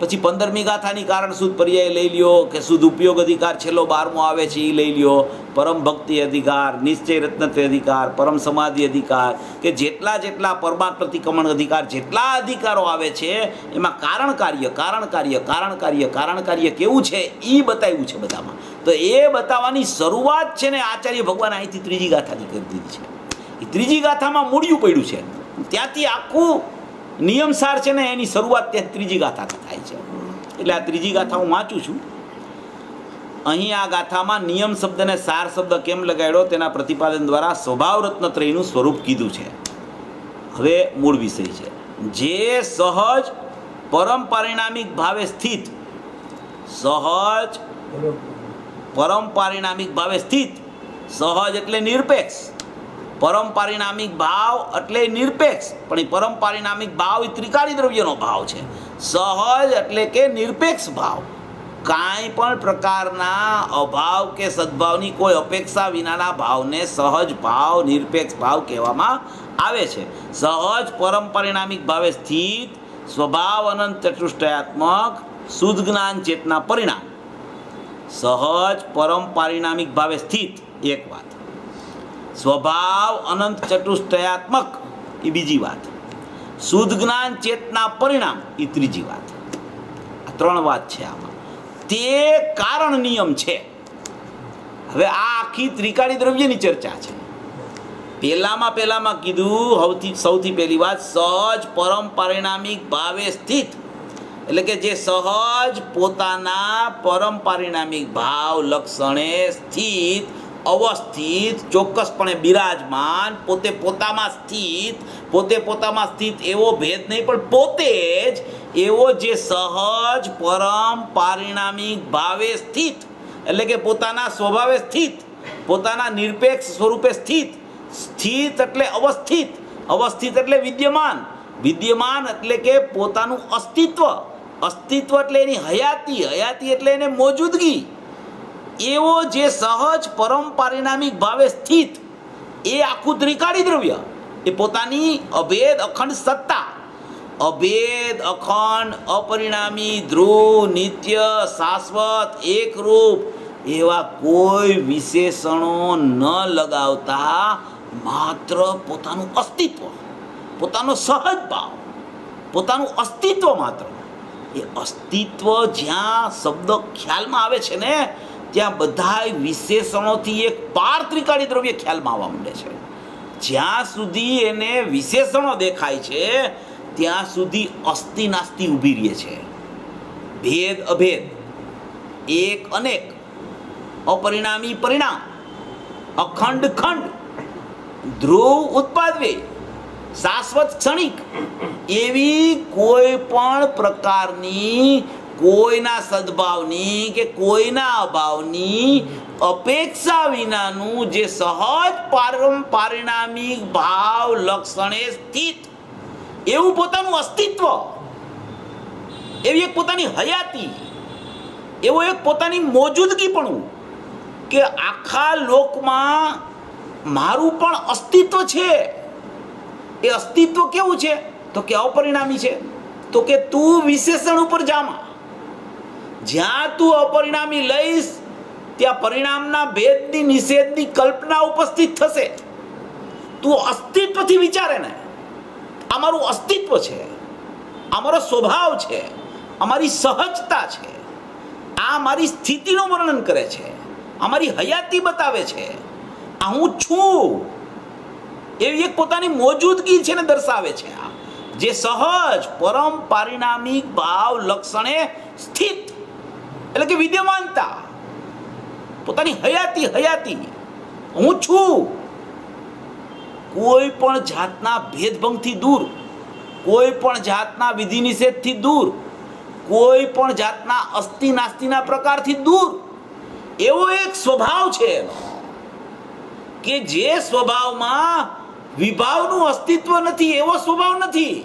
Speaker 2: પછી 15મી ગાથાની કારણ શુદ્ધ પર્યાય લઈ લ્યો કે શુદ્ધ ઉપયોગ અધિકાર છેલ્લો 12મો આવે છે એ લઈ લ્યો, પરમ ભક્તિ અધિકાર, નિશ્ચય રત્નત્વ અધિકાર, પરમ સમાધિ અધિકાર, કે જેટલા પરમાત્મ પ્રતિક્રમણ અધિકાર, જેટલા અધિકારો આવે છે એમાં કારણ કાર્ય કેવું છે એ બતાવ્યું છે બધામાં. તો એ બતાવવાની શરૂઆત છે ને આચાર્ય ભગવાન અહીંથી ત્રીજી ગાથાથી કરી દીધી છે. એ ત્રીજી ગાથામાં મૂળિયું પડ્યું છે, ત્યાંથી આખું નિયમસાર છે ને એની શરૂઆત ત્યાં ત્રીજી ગાથાથી થાય છે. એટલે આ ત્રીજી ગાથા હું વાંચું છું. અહીં આ ગાથામાં નિયમ શબ્દને સાર શબ્દ કેમ લગાડ્યો તેના પ્રતિપાદન દ્વારા સ્વભાવ રત્નત્રયનું સ્વરૂપ કીધું છે. હવે મૂળ વિષય છે જે સહજ પરમ પારિણામિક ભાવે સ્થિત, સહજ પરમ પારિણામિક ભાવે સ્થિત, સહજ એટલે નિરપેક્ષ, પરમ પારિણામિક ભાવ એટલે નિરપેક્ષ, પણ એ પરમ પારિણામિક ભાવ એ ત્રિકાળી દ્રવ્યનો ભાવ છે. સહજ એટલે કે નિરપેક્ષ ભાવ, કાંઈ પણ પ્રકારના અભાવ કે સદભાવની કોઈ અપેક્ષા વિનાના ભાવને સહજ ભાવ, નિરપેક્ષ ભાવ કહેવામાં આવે છે. સહજ પરમ પારિણામિક ભાવે સ્થિત, સ્વભાવ અનંત ચતુષ્ટયાત્મક, શુદ્ધ જ્ઞાન ચેતના પરિણામ. સહજ પરમ પારિણામિક ભાવે સ્થિત એક વાત, સ્વભાવ અનંત ચતુષ્ટયાત્મક એ બીજી વાત, શુદ્ધ જ્ઞાન ચેતના પરિણામ એ ત્રીજી વાત. આ ત્રણ વાત છે આમાં. તે કારણ નિયમ છે. હવે આ આખી ત્રિકાળી દ્રવ્યની ચર્ચા છે. પહેલામાં કીધું સૌથી પહેલી વાત, સહજ પરમ પારિણામિક ભાવે સ્થિત, એટલે કે જે સહજ પોતાના પરમ પારિણામિક ભાવ લક્ષણે સ્થિત, અવસ્થિત, ચોક્કસપણે બિરાજમાન, પોતે પોતામાં સ્થિત એવો ભેદ નહીં, પણ પોતે જ એવો જે સહજ પરમ પારિણામિક ભાવે સ્થિત, એટલે કે પોતાના સ્વભાવે સ્થિત, પોતાના નિરપેક્ષ સ્વરૂપે સ્થિત એટલે અવસ્થિત એટલે વિદ્યમાન એટલે કે પોતાનું અસ્તિત્વ એટલે એની હયાતી એટલે એને મોજૂદગી, એવો જે સહજ પરમ પારિણામિક ભાવે સ્થિત, એ આખું ત્રિકાળી દ્રવ્ય, એ પોતાની અભેદ અખંડ સત્તા, અભેદ અખંડ અપરિણામી ધ્રુવ નિત્ય શાશ્વત એકરૂપ એવા કોઈ વિશેષણો ન લગાવતા માત્ર પોતાનું અસ્તિત્વ, પોતાનો સહજ ભાવ, પોતાનું અસ્તિત્વ માત્ર, એ અસ્તિત્વ જ્યાં શબ્દ ખ્યાલમાં આવે છે ને, ત્યાં બધા વિશેષણોથી એક પાર ત્રિકાળી દ્રવ્ય ખ્યાલમાં આવવા માંડે છે. જ્યાં સુધી એને વિશેષણો દેખાય છે ત્યાં સુધી અસ્તિ નાસ્તિ ઊભી રહે છે. ભેદ અભેદ, એક અનેક, અપરિણામી પરિણામ, અખંડ ખંડ, ધ્રુવ ઉત્પાદવે, શાશ્વત ક્ષણિક, એવી કોઈ પણ પ્રકારની કોઈના સદભાવની કે કોઈના અભાવની અપેક્ષા વિનાનું જે સહજ પારિણામિક ભાવ લક્ષણે સ્થિત એવું પોતાનું અસ્તિત્વ, એવી એક પોતાની હયાતી, એવો એક પોતાની મોજૂદગીપણું કે આખા લોકમાં મારું પણ અસ્તિત્વ છે. એ અસ્તિત્વ કેવું છે તો કે અપરિણામી છે. તો કે તું વિશેષણ ઉપર જામાં, જ્યાં તું અપરિણામી લઈશ ત્યાં પરિણામના ભેદની નિષેધની કલ્પના ઉપસ્થિત થશે. તું અસ્તિત્વથી વિચારે ને, આ મારું અસ્તિત્વ છે, આ મારો સ્વભાવ છે, અમારી સહજતા છે, આ મારી સ્થિતિનું વર્ણન કરે છે, અમારી હયાતી બતાવે છે, આ હું છું એવી એક પોતાની મોજૂદગી છે ને દર્શાવે છે. આ જે સહજ પરમ પારિણામિક ભાવ લક્ષણે સ્થિત એટલે કે વિદ્યમાનતા, પોતાની હયાતી હું છું, કોઈ પણ જાતના ભેદભંગથી દૂર, કોઈ પણ જાતના વિધિ નિષેધથી દૂર, કોઈ પણ જાતના અસ્તિ નાસ્તિના પ્રકારથી દૂર એવો એક સ્વભાવ છે એનો, કે જે સ્વભાવમાં વિભાવનું અસ્તિત્વ નથી, એવો સ્વભાવ નથી.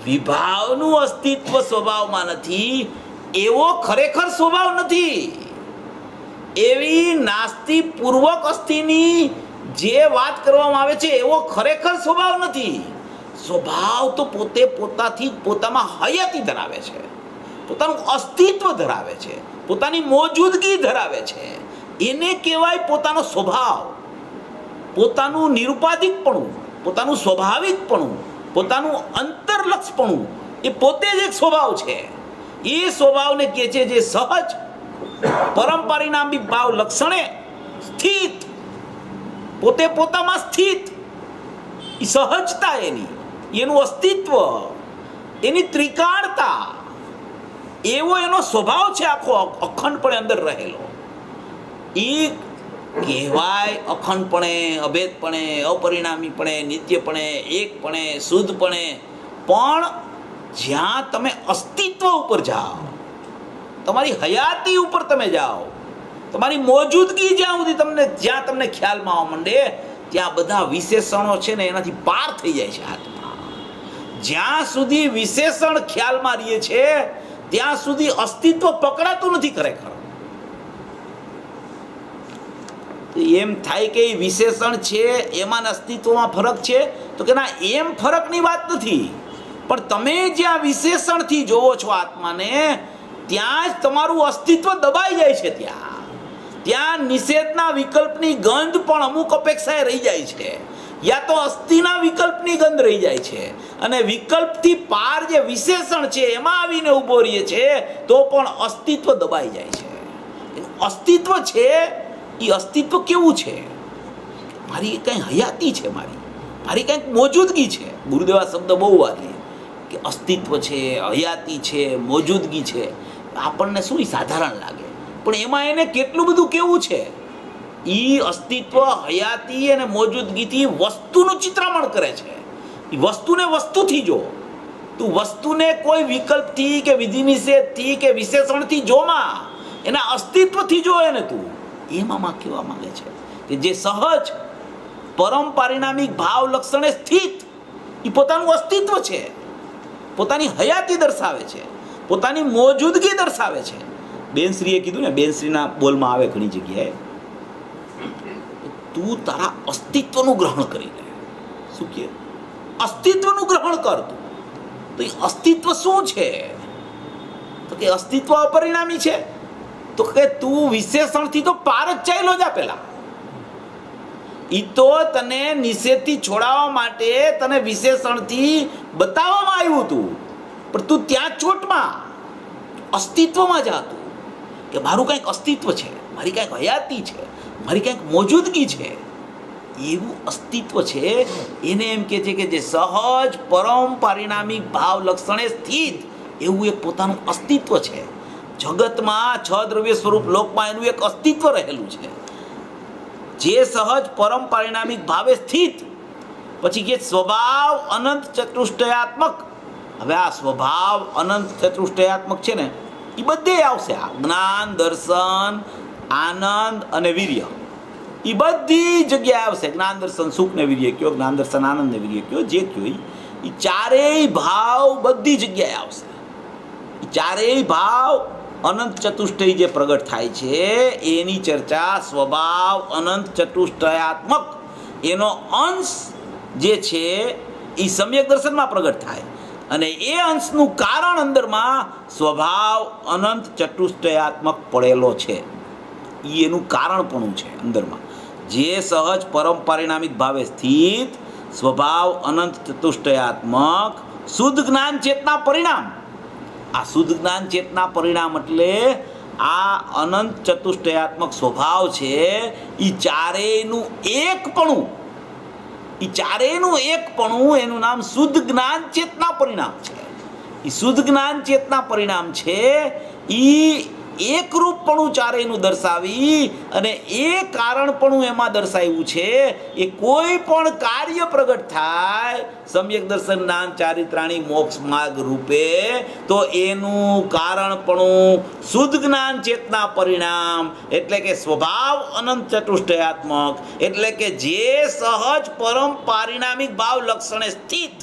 Speaker 2: વિભાવનું અસ્તિત્વ સ્વભાવમાં નથી એવો ખરેખર સ્વભાવ નથી. એવી નાસ્તિ પૂર્વક અસ્થિની જે વાત કરવામાં આવે છે એવો ખરેખર સ્વભાવ નથી. સ્વભાવ તો પોતે પોતાથી પોતામાં હયાતી ધરાવે છે, પોતાનું અસ્તિત્વ ધરાવે છે, પોતાની મોજૂદગી ધરાવે છે. એને કહેવાય પોતાનો સ્વભાવ, પોતાનું નિરુપાધિકપણું, પોતાનું સ્વાભાવિકપણું, પોતાનું અંતરલક્ષપણું, એ પોતે જ એક સ્વભાવ છે. એ સ્વભાવને કહે છે જે સહજ પરમ પારિણામિક ભાવ લક્ષણે સ્થિત, પોતે પોતામાં સ્થિત, એ સહજતા એની, એનું અસ્તિત્વ, એની ત્રિકાળતા, એવો એનો સ્વભાવ છે આખો અખંડપણે અંદર રહેલો. એ કહેવાય અખંડપણે, અભેદપણે, અપરિણામીપણે, નિત્યપણે, એકપણે, શુદ્ધપણે. પણ જ્યાં તમે અસ્તિત્વ ઉપર જાઓ, તમારી હયાતી ઉપર તમે જાઓ, તમારી મોજૂદગી જ્યાં તમને ખ્યાલમાં આવવા માંડે, ત્યાં બધા વિશેષણો છે ને એનાથી પાર થઈ જાય છે આત્મા. જ્યાં સુધી વિશેષણ ખ્યાલમાં રહે છે ત્યાં સુધી અસ્તિત્વ પકડાતું નથી ખરેખર. એમ થાય કે વિશેષણ છે એમાં અસ્તિત્વમાં ફરક છે, તો કે ના, એમ ફરકની વાત નથી. પણ તમે જ્યાં વિશેષણથી જોવો છો આત્માને, ત્યાં જ તમારું અસ્તિત્વ દબાઈ જાય છે. ત્યાં નિષેધના વિકલ્પની ગંધ પણ અમુક અપેક્ષાએ રહી જાય છે, યા તો અસ્થિના વિકલ્પની ગંધ રહી જાય છે, અને વિકલ્પથી પાર જે વિશેષણ છે એમાં આવીને ઊભો રહે છે તો પણ અસ્તિત્વ દબાઈ જાય છે. એનું અસ્તિત્વ છે એ અસ્તિત્વ કેવું છે? મારી કંઈ હયાતી છે, મારી કંઈક મોજૂદગી છે. ગુરુદેવા શબ્દ બહુ વાર લે કે અસ્તિત્વ છે, હયાતી છે, મોજૂદગી છે. આપણને શું એ સાધારણ લાગે, પણ એમાં એને કેટલું બધું કેવું છે. એ અસ્તિત્વ, હયાતી અને મોજૂદગીથી વસ્તુનું ચિત્રામણ કરે છે. એ વસ્તુને વસ્તુથી જો, તું વસ્તુને કોઈ વિકલ્પથી કે વિધિનિષેધથી કે વિશેષણથી જોમાં, એના અસ્તિત્વથી જો એને તું, એમાં કહેવા માંગે છે કે જે સહજ પરમ પારિણામિક ભાવ લક્ષણે સ્થિત, એ પોતાનું અસ્તિત્વ છે, પોતાની હયાતી દર્શાવે છે, પોતાની મોજૂદગી દર્શાવે છે. બેનશ્રીએ કીધું ને, બેનશ્રીના બોલમાં આવે ઘણી જગ્યાએ, તું તારા અસ્તિત્વનું ગ્રહણ કરી લે. શું કહે? અસ્તિત્વનું ગ્રહણ કર તું. તો એ અસ્તિત્વ શું છે? તો કે અસ્તિત્વ અપરિણામી છે. તો કે તું વિશેષણથી તો પાર જ ચાલ્યો જા. પેલા ઈ તો તને નિષેધથી છોડાવવા માટે તને વિશેષણથી બતાવવામાં આવ્યું હતું, પણ તું ત્યાં ચોટમાં અસ્તિત્વમાં જા તું, કે મારું કંઈક અસ્તિત્વ છે, મારી કંઈક હયાતી છે, મારી કંઈક મોજૂદગી છે. એવું અસ્તિત્વ છે, એને એમ કહે છે કે જે સહજ પરમ પારિણામિક ભાવ લક્ષણે સ્થિત, એવું એક પોતાનું અસ્તિત્વ છે. જગતમાં છ દ્રવ્ય સ્વરૂપ લોકમાં એનું એક અસ્તિત્વ રહેલું છે, જે સહજ પરમ પારિણામિક ભાવે સ્થિત. પછી કે સ્વભાવ અનંત ચતુષ્ટયાત્મક. હવે આ સ્વભાવ અનંત ચતુષ્ટયાત્મક છે ને, એ બધે આવશે. આ જ્ઞાન, દર્શન, આનંદ અને વીર્ય, એ બધી જગ્યાએ આવશે. જ્ઞાન, દર્શન, સુખ ને વીર્ય કયો, જ્ઞાન, દર્શન, આનંદ ને વીર્ય કયો, જે કયો એ ચારેય ભાવ બધી જગ્યાએ આવશે. એ ચારેય ભાવ અનંત ચતુષ્ટય જે પ્રગટ થાય છે એની ચર્ચા સ્વભાવ અનંત ચતુષ્ટયાત્મક, એનો અંશ જે છે એ સમ્યક દર્શનમાં પ્રગટ થાય, અને એ અંશનું કારણ અંદરમાં સ્વભાવ અનંત ચતુષ્ટયાત્મક પડેલો છે. એ એનું કારણપણું છે અંદરમાં, જે સહજ પરમ પારિણામિક ભાવે સ્થિત, સ્વભાવ અનંત ચતુષ્ટયાત્મક, શુદ્ધ જ્ઞાન ચેતના પરિણામ. આ શુદ્ધ જ્ઞાન ચેતના પરિણામ એટલે આ અનંત ચતુષ્ટયાત્મક સ્વભાવ છે. એ ચારેયનું એકપણું, એ ચારેયનું એકપણું, એનું નામ શુદ્ધ જ્ઞાન ચેતના પરિણામ છે. એ શુદ્ધ જ્ઞાન ચેતના પરિણામ છે. એ એકરૂપપણું ચારેયનું દર્શાવી અને એ કારણપણું એમાં દર્શાવ્યું છે. એ કોઈ પણ કાર્ય પ્રગટ થાય સમ્યક દર્શન, જ્ઞાન, ચારિત્રાણી, મોક્ષ માર્ગ રૂપે, તો એનું કારણપણું શુદ્ધ જ્ઞાન ચેતના પરિણામ, એટલે કે સ્વભાવ અનંત ચતુષ્ટયાત્મક, એટલે કે જે સહજ પરમ પારિણામિક ભાવ લક્ષણે સ્થિત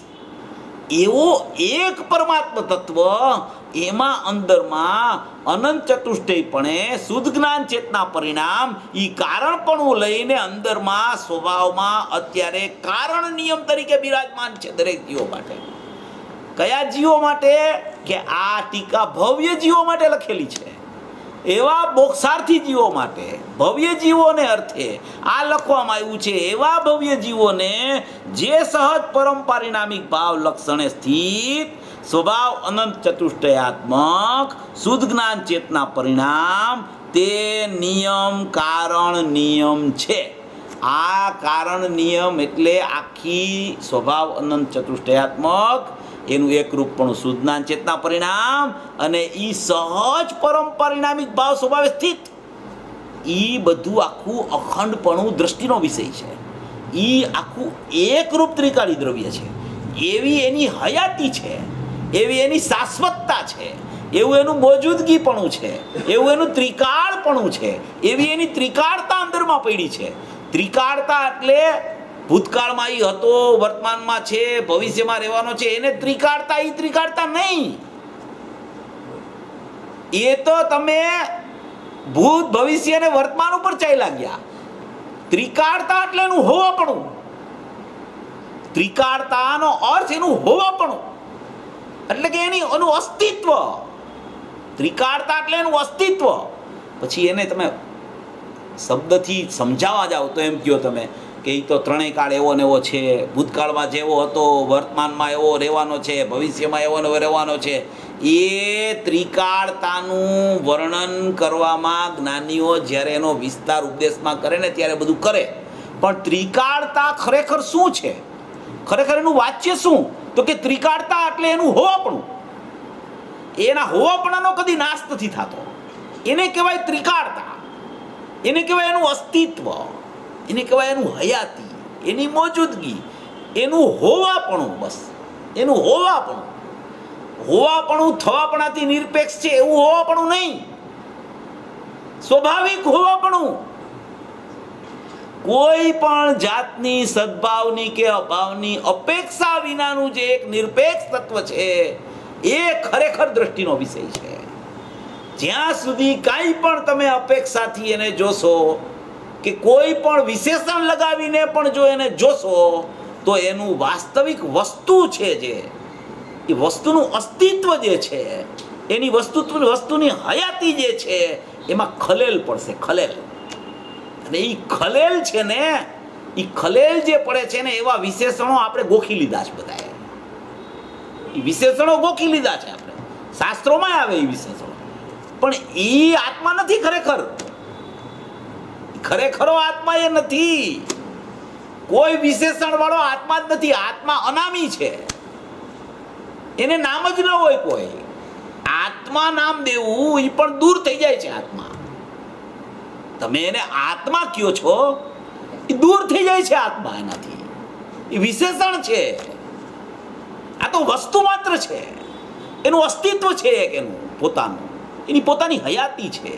Speaker 2: એવો એક પરમાત્મા તત્વ, એમાં અંદરમાં અનંત ચતુષ્ટયપણે શુદ્ધ જ્ઞાન ચેતના પરિણામ એ કારણપણું લઈને અંદરમાં સ્વભાવમાં અત્યારે કારણ નિયમ તરીકે બિરાજમાન છે દરેક જીવો માટે. કયા જીવો માટે? કે આ ટીકા ભવ્ય જીવો માટે લખેલી છે, એવા મોક્ષાર્થી જીવો માટે, ભવ્ય જીવોને અર્થે આ લખવામાં આવ્યું છે. એવા ભવ્ય જીવોને જે સહજ પરમ પારિણામિક ભાવ લક્ષણે સ્થિત, સ્વભાવ અનંત ચતુષ્ટયાત્મક, શુદ્ધ જ્ઞાન ચેતના પરિણામ, તે નિયમ કારણ નિયમ છે. આ કારણ નિયમ એટલે આખી સ્વભાવ અનંત ચતુષ્ટયાત્મક, એનું એકરૂપપણું શુદ્ધ જ્ઞાન ચેતના પરિણામ, અને એ સહજ પરમ પરિણામિક ભાવ સ્વભાવે સ્થિત, એ બધું આખું અખંડપણું દ્રષ્ટિનો વિષય છે. એ આખું એકરૂપ ત્રિકાળી દ્રવ્ય છે. એવી એની હયાતી છે, એવી એની શાશ્વતતા છે, એવું એનું મોજૂદગીપણું છે, એવું એનું ત્રિકાળપણું છે, એવી એની ત્રિકાળતા અંદરમાં પડી છે. ત્રિકાળતા એટલે ભૂતકાળમાં એ હતો, વર્તમાનમાં છે, ભવિષ્યમાં રહેવાનો છે, એને ત્રિકાળતા. એ ત્રિકાળતા નહીં. એ તો તમે ભૂત, ભવિષ્ય અને વર્તમાન ઉપર ચાલ્યા ગયા. ત્રિકાળતા એટલે એનું હોવાપણું. ત્રિકાળતાનો અર્થ એનું હોવાપણું, એટલે કે એનું અસ્તિત્વ. ત્રિકાળતા એટલે એનું અસ્તિત્વ. પછી એને તમે શબ્દથી સમજાવવા જાઓ તો એમ કહો તમે કે એ તો ત્રણેય કાળ એવો ને એવો છે, ભૂતકાળમાં જેવો હતો વર્તમાનમાં એવો રહેવાનો છે, ભવિષ્યમાં એવો ને એવો રહેવાનો છે. એ ત્રિકાળતાનું વર્ણન કરવામાં જ્ઞાનીઓ જ્યારે એનો વિસ્તાર ઉપદેશમાં કરે ને ત્યારે બધું કરે, પણ ત્રિકાળતા ખરેખર શું છે, ખરેખર એનું વાચ્ય શું? તો કે ત્રિકાળતા એટલે એનું હોવાપણું. એના હોવાપણાનો કદી નાશ નથી થતો, એને કહેવાય ત્રિકાળતા, એને કહેવાય એનું અસ્તિત્વ, એને કહેવાય એનું હયાતી, એની મોજૂદગી, એનું હોવાપણું. બસ એનું હોવાપણું. હોવાપણું થવાપણાથી નિરપેક્ષ છે એવું હોવાપણું નહીં, સ્વાભાવિક હોવાપણું. કોઈ પણ જાતની સદભાવની કે અભાવની અપેક્ષા વિનાનું જે એક નિરપેક્ષ તત્વ છે એ ખરેખર દ્રષ્ટિનો વિષય છે. જ્યાં સુધી કાંઈ પણ તમે અપેક્ષાથી એને જોશો કે કોઈ પણ વિશેષણ લગાવીને પણ જો એને જોશો તો એનું વાસ્તવિક વસ્તુ છે, જે એ વસ્તુનું અસ્તિત્વ જે છે, એની વસ્તુની હયાતી જે છે એમાં ખલેલ પડશે, ખલેલ. અને એ ખલેલ છે ને, એ ખલેલ જે પડે છે ને એવા વિશેષણો આપણે ગોખી લીધા છે બધાએ. એ વિશેષણો ગોખી લીધા છે આપણે, શાસ્ત્રોમાં આવે એ વિશેષણો, પણ એ આત્મા નથી ખરેખર. ખરેખરો આત્મા એ નથી, કોઈ વિશેષણ વાળો આત્મા જ નથી. આત્મા અનામી છે, એને નામ જ ન હોય કોઈ. આત્મા નામ દેવું એ પણ દૂર થઈ જાય છે. આત્મા, તમે એને આત્મા કયો છો એ દૂર થઈ જાય છે. આત્મા એનાથી એ વિશેષણ છે. આ તો વસ્તુ માત્ર છે, એનું અસ્તિત્વ છે એક, એનું પોતાનું, એની પોતાની હયાતી છે.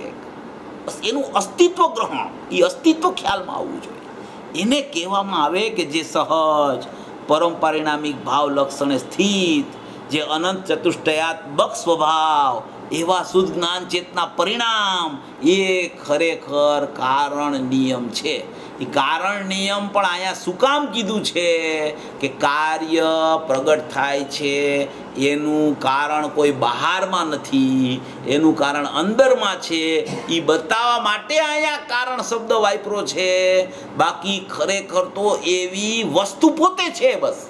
Speaker 2: બસ એનું અસ્તિત્વ ગ્રહણ, એ અસ્તિત્વ ખ્યાલમાં આવવું જોઈએ. એને કહેવામાં આવે કે જે સહજ પરમ પારિણામિક ભાવ લક્ષણે સ્થિત, જે અનંત ચતુષ્ટયાત્મક સ્વભાવ, એવા શુદ્ધ જ્ઞાન ચેતના પરિણામ એ ખરેખર કારણ નિયમ છે. એ કારણ નિયમ પણ અહીંયા શું કામ કીધું છે કે કાર્ય પ્રગટ થાય છે એનું કારણ કોઈ બહારમાં નથી, એનું કારણ અંદરમાં છે. એ બતાવવા માટે અહીંયા કારણ શબ્દ વાપરો છે. બાકી ખરેખર તો એવી વસ્તુ પોતે છે. બસ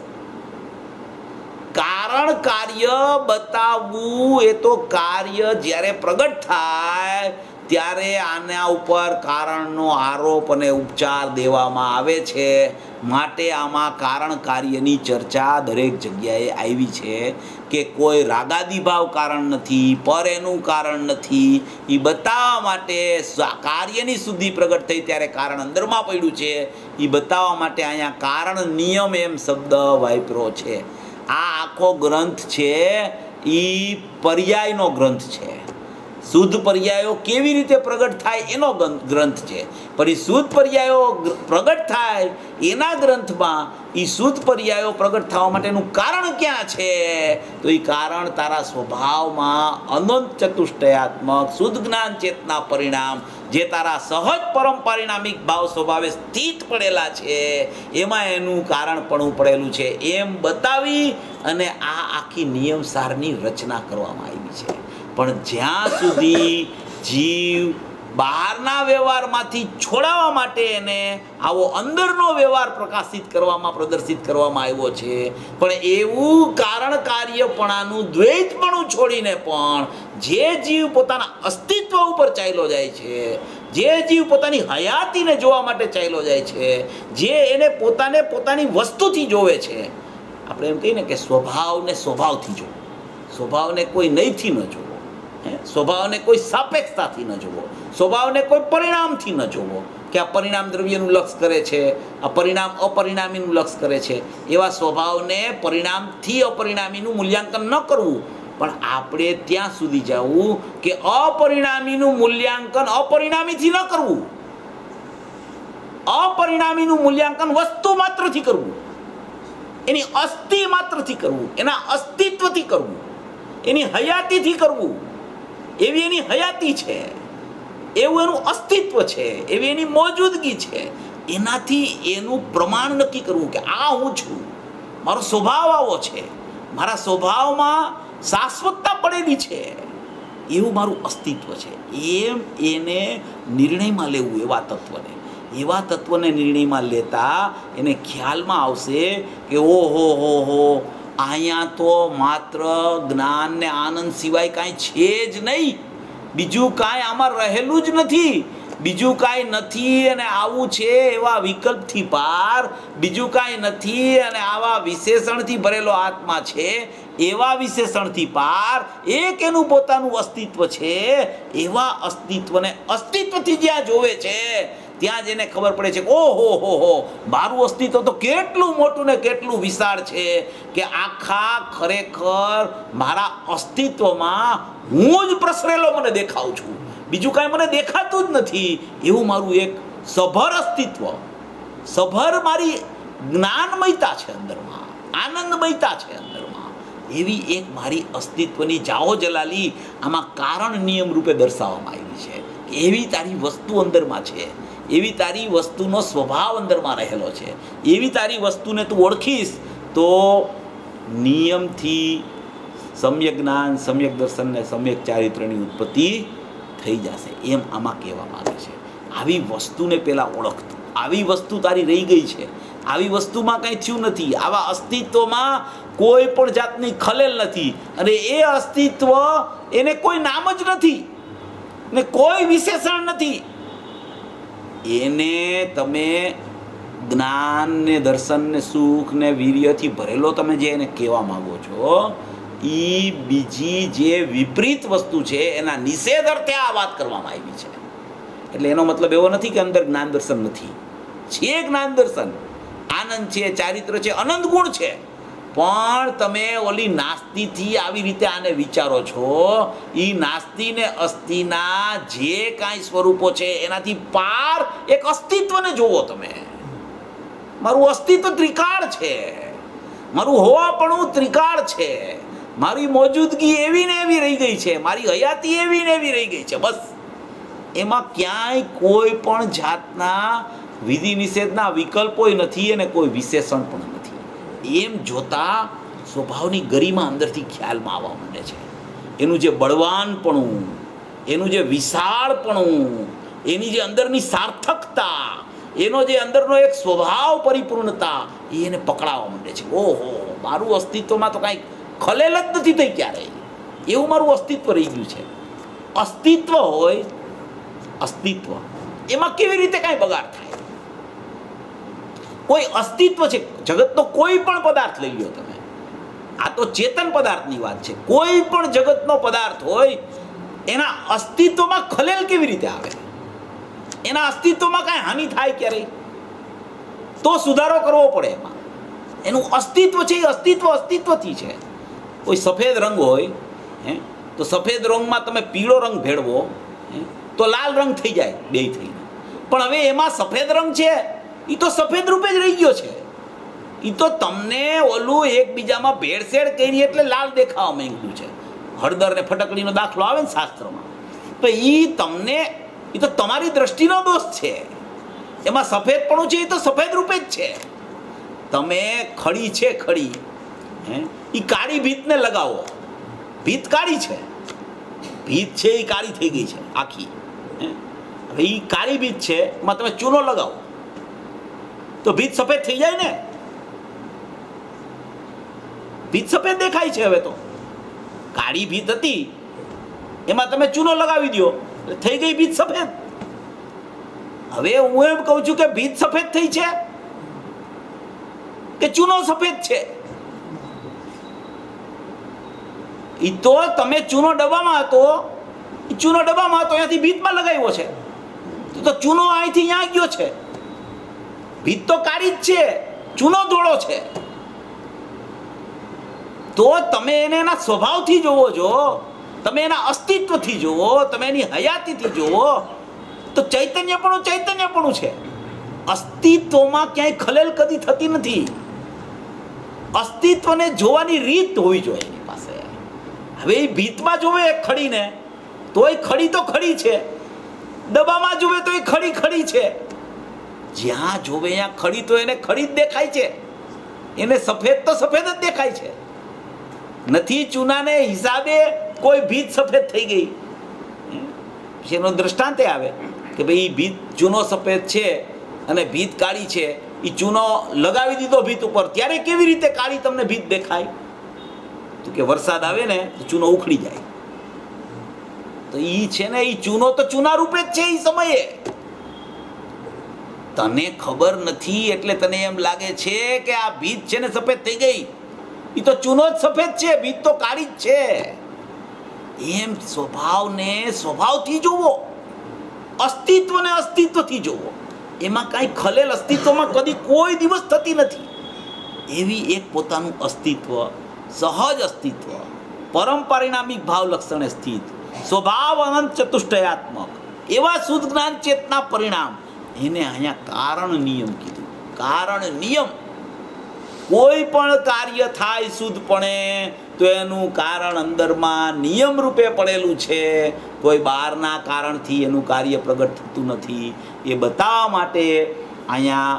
Speaker 2: કારણ કાર્ય બતાવવું એ તો કાર્ય જ્યારે પ્રગટ થાય ત્યારે આના ઉપર કારણનો આરોપ અને ઉપચાર દેવામાં આવે છે. માટે આમાં કારણ કાર્યની ચર્ચા દરેક જગ્યાએ આવી છે કે કોઈ રાગાદિભાવ કારણ નથી, પર એનું કારણ નથી. એ બતાવવા માટે કાર્યની શુદ્ધિ પ્રગટ થઈ ત્યારે કારણ અંદરમાં પડ્યું છે. એ બતાવવા માટે અહીંયા કારણ નિયમ એમ શબ્દ વાપરો છે. આ આખો ગ્રંથ છે એ પર્યાયનો ગ્રંથ છે. શુદ્ધ પર્યાયો કેવી રીતે પ્રગટ થાય એનો ગ્રંથ છે. પણ એ શુદ્ધ પર્યાયો પ્રગટ થાય એના ગ્રંથમાં એ શુદ્ધ પર્યાયો પ્રગટ થવા માટેનું કારણ ક્યાં છે? તો એ કારણ તારા સ્વભાવમાં અનંત ચતુષ્ટયાત્મક શુદ્ધ જ્ઞાન ચેતના પરિણામ જે તારા સહજ પરમ પારિણામિક ભાવ સ્વભાવે સ્થિત પડેલા છે એમાં એનું કારણપણું પડેલું છે એમ બતાવી અને આ આખી નિયમસારની રચના કરવામાં આવી છે. પણ જ્યાં સુધી જીવ બહારના વ્યવહારમાંથી છોડાવવા માટે એને આવો અંદરનો વ્યવહાર પ્રકાશિત કરવામાં, પ્રદર્શિત કરવામાં આવ્યો છે. પણ એવું કારણ કાર્યપણાનું દ્વૈતપણું છોડીને પણ જે જીવ પોતાના અસ્તિત્વ ઉપર ચાલ્યો જાય છે, જે જીવ પોતાની હયાતીને જોવા માટે ચાલ્યો જાય છે, જે એને પોતાને પોતાની વસ્તુથી જોવે છે, આપણે એમ કહીએ ને કે સ્વભાવને સ્વભાવથી જોવો, સ્વભાવને કોઈ નહીંથી ન જોવો, સ્વભાવને કોઈ સાપેક્ષતાથી ન જોવો, સ્વભાવને કોઈ પરિણામથી ન જોવો કે આ પરિણામ દ્રવ્યનું લક્ષ કરે છે, આ પરિણામ અપરિણામીનું લક્ષ કરે છે. એવા સ્વભાવને પરિણામથી અપરિણામીનું મૂલ્યાંકન ન કરવું, પણ આપણે ત્યાં સુધી જવું કે અપરિણામીનું મૂલ્યાંકન અપરિણામીથી ન કરવું, અપરિણામીનું મૂલ્યાંકન વસ્તુ માત્રથી કરવું, એની અસ્થિ માત્રથી કરવું, એના અસ્તિત્વથી કરવું, એની હયાતીથી કરવું. એવી એની હયાતી છે, એવું એનું અસ્તિત્વ છે, એવી એની મોજૂદગી છે. એનાથી એનું પ્રમાણ નક્કી કરવું કે આ હું છું, મારો સ્વભાવ આવો છે, મારા સ્વભાવમાં શાશ્વતતા પડેલી છે, એવું મારું અસ્તિત્વ છે. એમ એને નિર્ણયમાં લેવું એવા તત્વને, એવા તત્વને નિર્ણયમાં લેતા એને ખ્યાલમાં આવશે કે ઓહો હો અહીંયા તો માત્ર જ્ઞાન ને આનંદ સિવાય કાંઈ છે જ નહીં, બીજું કાંઈ આમાં રહેલું જ નથી, બીજું કાંઈ નથી અને આવું છે એવા વિકલ્પથી પાર બીજું કાંઈ નથી અને આવા વિશેષણથી ભરેલો આત્મા છે એવા વિશેષણથી પાર એક એનું પોતાનું અસ્તિત્વ છે. એવા અસ્તિત્વને અસ્તિત્વથી જ્યાં જોવે છે ત્યાં જ એને ખબર પડે છે કે ઓહો મારું અસ્તિત્વ તો કેટલું મોટું ને કેટલું વિશાળ છે કે આખા ખરેખર મારા અસ્તિત્વમાં હું જ પ્રસરેલો મને દેખાઉં છું, બીજું કાંઈ મને દેખાતું જ નથી. એવું મારું એક સભર અસ્તિત્વ, સભર મારી જ્ઞાનમયતા છે અંદરમાં, આનંદમયતા છે અંદરમાં, એવી એક મારી અસ્તિત્વની જાઓ જલાલી આમાં કારણ નિયમ રૂપે દર્શાવવામાં આવી છે કે એવી તારી વસ્તુ અંદરમાં છે, એવી તારી વસ્તુનો સ્વભાવ અંદરમાં રહેલો છે, એવી તારી વસ્તુને તું ઓળખીશ તો નિયમથી સમ્યક જ્ઞાન, સમ્યક દર્શન ને સમ્યક ચારિત્રની ઉત્પત્તિ થઈ જશે. એમ આમાં કહેવા માંગે છે. આવી વસ્તુને પહેલાં ઓળખતું, આવી વસ્તુ તારી રહી ગઈ છે, આવી વસ્તુમાં કાંઈ થયું નથી, આવા અસ્તિત્વમાં કોઈ પણ જાતની ખલેલ નથી અને એ અસ્તિત્વ એને કોઈ નામ જ નથી ને કોઈ વિશેષણ નથી. એને તમે જ્ઞાન ને દર્શન ને સુખ ને વીર્યથી ભરેલો તમે જે એને કહેવા માંગો છો એ બીજી જે વિપરીત વસ્તુ છે એના નિષેધ અર્થે આ વાત કરવામાં આવી છે. એટલે એનો મતલબ એવો નથી કે અંદર જ્ઞાન દર્શન નથી, છે જ્ઞાન દર્શન, આનંદ છે, ચારિત્ર છે, અનંત ગુણ છે, પણ તમે ઓલી નાસ્તિથી આવી રીતે આને વિચારો છો. એ નાસ્તિ ને અસ્થિના જે કાંઈ સ્વરૂપો છે એનાથી પાર એક અસ્તિત્વને જોવો તમે. મારું અસ્તિત્વ ત્રિકાળ છે, મારું હોવાપણું ત્રિકાળ છે, મારી મોજૂદગી એવી ને એવી રહી ગઈ છે, મારી હયાતી એવી ને એવી રહી ગઈ છે. બસ એમાં ક્યાંય કોઈ પણ જાતના વિધિ નિષેધના વિકલ્પોય નથી અને કોઈ વિશેષણ પણ નથી. એમ જોતા સ્વભાવની ગરિમા અંદરથી ખ્યાલમાં આવવા માંડે છે. એનું જે બળવાનપણું, એનું જે વિશાળપણું, એની જે અંદરની સાર્થકતા, એનો જે અંદરનો એક સ્વભાવ પરિપૂર્ણતા એ એને પકડાવવા માંડે છે. ઓહો મારું અસ્તિત્વમાં તો કાંઈ ખલેલ જ નથી થઈ ક્યારેય, એવું મારું અસ્તિત્વ રહી ગયું છે. અસ્તિત્વ હોય, અસ્તિત્વ એમાં કેવી રીતે કાંઈ બગાડ થાય? કોઈ અસ્તિત્વ છે, જગતનો કોઈ પણ પદાર્થ લઈ લો તમે, આ તો ચેતન પદાર્થની વાત છે. કોઈ પણ જગતનો પદાર્થ હોય એના અસ્તિત્વમાં ખલેલ કેવી રીતે આવે? એના અસ્તિત્વમાં કાંઈ હાનિ થાય ક્યારેય? તો સુધારો કરવો પડે એમાં. એનું અસ્તિત્વ છે એ અસ્તિત્વથી છે. કોઈ સફેદ રંગ હોય તો સફેદ રંગમાં તમે પીળો રંગ ભેળવો તો લાલ રંગ થઈ જાય બે થઈને, પણ હવે એમાં સફેદ રંગ છે એ તો સફેદ રૂપે જ રહી ગયો છે. એ તો તમને ઓલું એકબીજામાં ભેળસેળ કરી એટલે લાલ દેખાવા માંગ્યું છે. હળદર ને ફટકડીનો દાખલો આવે ને શાસ્ત્રમાં, તો એ તો તમારી દ્રષ્ટિનો દોષ છે. એમાં સફેદપણું છે એ તો સફેદ રૂપે જ છે. તમે ખડી છે, ખડી એ કાળી ભીતને લગાવો, ભીત કાળી છે, ભીત છે એ કાળી થઈ ગઈ છે આખી. હવે એ કાળી ભીત છે એમાં તમે ચૂનો લગાવો તો ભીત સફેદ થઈ જાય ને, ભીત સફેદ દેખાય છે. હવે તો કાળી ભીત હતી એમાં તમે ચૂનો લગાવી દો એટલે થઈ ગઈ ભીત સફેદ. હવે હું એમ કહું છું કે ભીત સફેદ થઈ છે કે ચૂનો સફેદ છે? એ તો તમે ચૂનો ડબ્બામાં હતો, ચૂનો ડબ્બામાં હતો અહીંયાથી ભીતમાં લગાવ્યો છે તો ચૂનો અહીંથી અહીંયા ગયો છે. ભીત તો કાળી જ છે, ચૂનો ધોળો છે. તો તમે એને એના સ્વભાવથી જોવો છો, તમે એના અસ્તિત્વથી જોવો, તમે એની હયાતીથી જોવો તો ચૈતન્યપણું છે. અસ્તિત્વમાં ક્યાંય ખલેલ કદી થતી નથી. અસ્તિત્વને જોવાની રીત હોવી જોઈએ એની પાસે. હવે એ ભીતમાં જોવે ખડીને તો એ ખડી તો ખડી છે, ડબ્બામાં જોવે તો એ ખડી છે. જ્યાં જોવે ત્યાં ખડી તો એને ખડી જ દેખાય છે, એને સફેદ તો સફેદ જ દેખાય છે. નથી ચૂનાને હિસાબે કોઈ ભીત સફેદ થઈ ગઈ. પછી એનો દ્રષ્ટાંત આવે કે ભાઈ ભીત ચૂનો સફેદ છે અને ભીત કાળી છે, એ ચૂનો લગાવી દીધો ભીત ઉપર, ત્યારે કેવી રીતે કાળી તમને ભીત દેખાય? તો કે વરસાદ આવે ને તો ચૂનો ઉખડી જાય. તો એ છે ને, એ ચૂનો તો ચૂના રૂપે જ છે. એ સમયે તને ખબર નથી એટલે તને એમ લાગે છે કે આ ભીત છે ને સફેદ થઈ ગઈ. એ તો ચૂનો જ સફેદ છે, ભીત તો કાળી જ છે. એમ સ્વભાવને સ્વભાવથી જોવો, અસ્તિત્વને અસ્તિત્વથી જોવો. એમાં કાંઈ ખલેલ અસ્તિત્વમાં કદી કોઈ દિવસ થતી નથી. એવી એક પોતાનું અસ્તિત્વ, સહજ અસ્તિત્વ, પરમ પરિણામિક ભાવ લક્ષણે સ્થિત, સ્વભાવ અનંત ચતુષ્ટયાત્મક એવા શુદ્ધ જ્ઞાન ચેતના પરિણામ, એને અહીંયા કારણ નિયમ કીધું. કારણ નિયમ, કોઈ પણ કાર્ય થાય શુદ્ધપણે તો એનું કારણ અંદરમાં નિયમ રૂપે પડેલું છે. કોઈ બહારના કારણથી એનું કાર્ય પ્રગટ થતું નથી. એ બતાવવા માટે અહીંયા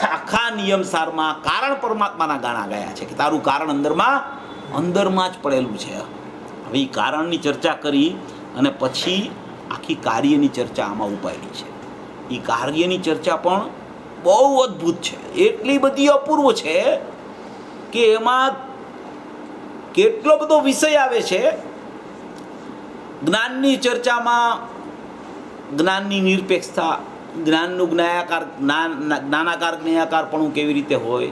Speaker 2: આખા નિયમ સારમાં કારણ પરમાત્માના ગાણા ગયા છે કે તારું કારણ અંદરમાં જ પડેલું છે. હવે એ કારણની ચર્ચા કરી અને પછી આખી કાર્યની ચર્ચા આમાં ઉપાડી છે. એ કાર્યની ચર્ચા પણ બહુ અદ્ભુત છે, એટલી બધી અપૂર્વ છે કે એમાં કેટલો બધો વિષય આવે છે. જ્ઞાનની ચર્ચામાં જ્ઞાનની નિરપેક્ષતા, જ્ઞાનનું જ્ઞાનાકાર જ્ઞેયાકારપણું કેવી રીતે હોય,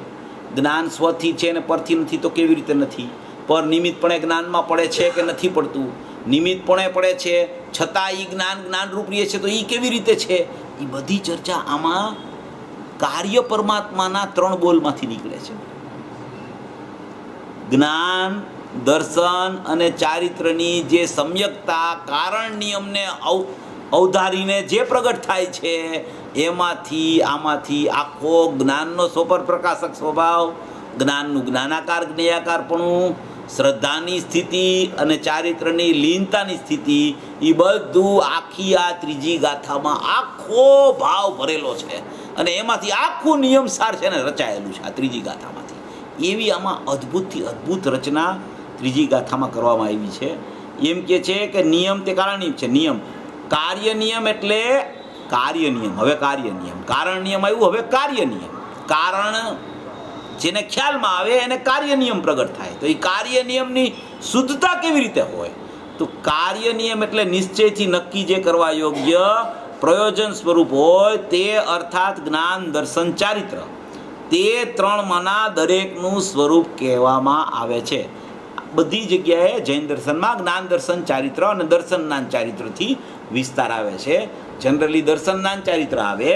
Speaker 2: જ્ઞાન સ્વથી છે ને પરથી નથી તો કેવી રીતે નથી, પર નિમિત્તપણે જ્ઞાનમાં પડે છે કે નથી પડતું, નિમિત્તપણે પડે છે છતાં એ જ્ઞાનરૂપ રહે છે તો એ કેવી રીતે છે. એ બધી ચર્ચા આમાં કાર્ય પરમાત્માના 3 બોલમાંથી નીકળે છે. જ્ઞાન, દર્શન અને ચારિત્રની જે સમ્યકતા કારણ નિયમને અવધારીને જે પ્રગટ થાય છે, આમાંથી આખો જ્ઞાનનો સ્વપર પ્રકાશક સ્વભાવ, જ્ઞાનનું જ્ઞાનાકાર જ્ઞેયાકારપણું, શ્રદ્ધાની સ્થિતિ અને ચારિત્રની લીનતાની સ્થિતિ, એ બધું આખી આ ત્રીજી ગાથામાં આખો ભાવ ભરેલો છે. અને એમાંથી આખું નિયમસાર છે ને રચાયેલું છે આ ત્રીજી ગાથામાંથી. એવી આમાં અદ્ભુતથી અદ્ભુત રચના ત્રીજી ગાથામાં કરવામાં આવી છે. એમ કે છે કે નિયમ તે કારણ નિયમ છે. નિયમ, કાર્ય નિયમ એટલે કાર્ય નિયમ. હવે કાર્ય નિયમ, કારણ નિયમ આવ્યું, હવે કાર્ય નિયમ. કારણ જેને ખ્યાલમાં આવે એને કાર્ય નિયમ પ્રગટ થાય. તો એ કાર્ય નિયમની શુદ્ધતા કેવી રીતે હોય? તો કાર્ય નિયમ એટલે નિશ્ચયથી નક્કી જે કરવા યોગ્ય પ્રયોજન સ્વરૂપ હોય તે, અર્થાત જ્ઞાન, દર્શન, ચારિત્ર, તે 3માંના દરેકનું સ્વરૂપ કહેવામાં આવે છે. બધી જગ્યાએ જૈન દર્શનમાં જ્ઞાન, દર્શન, ચારિત્ર અને દર્શન, જ્ઞાન, ચારિત્રથી વિસ્તાર આવે છે. જનરલી દર્શન, જ્ઞાન, ચારિત્ર આવે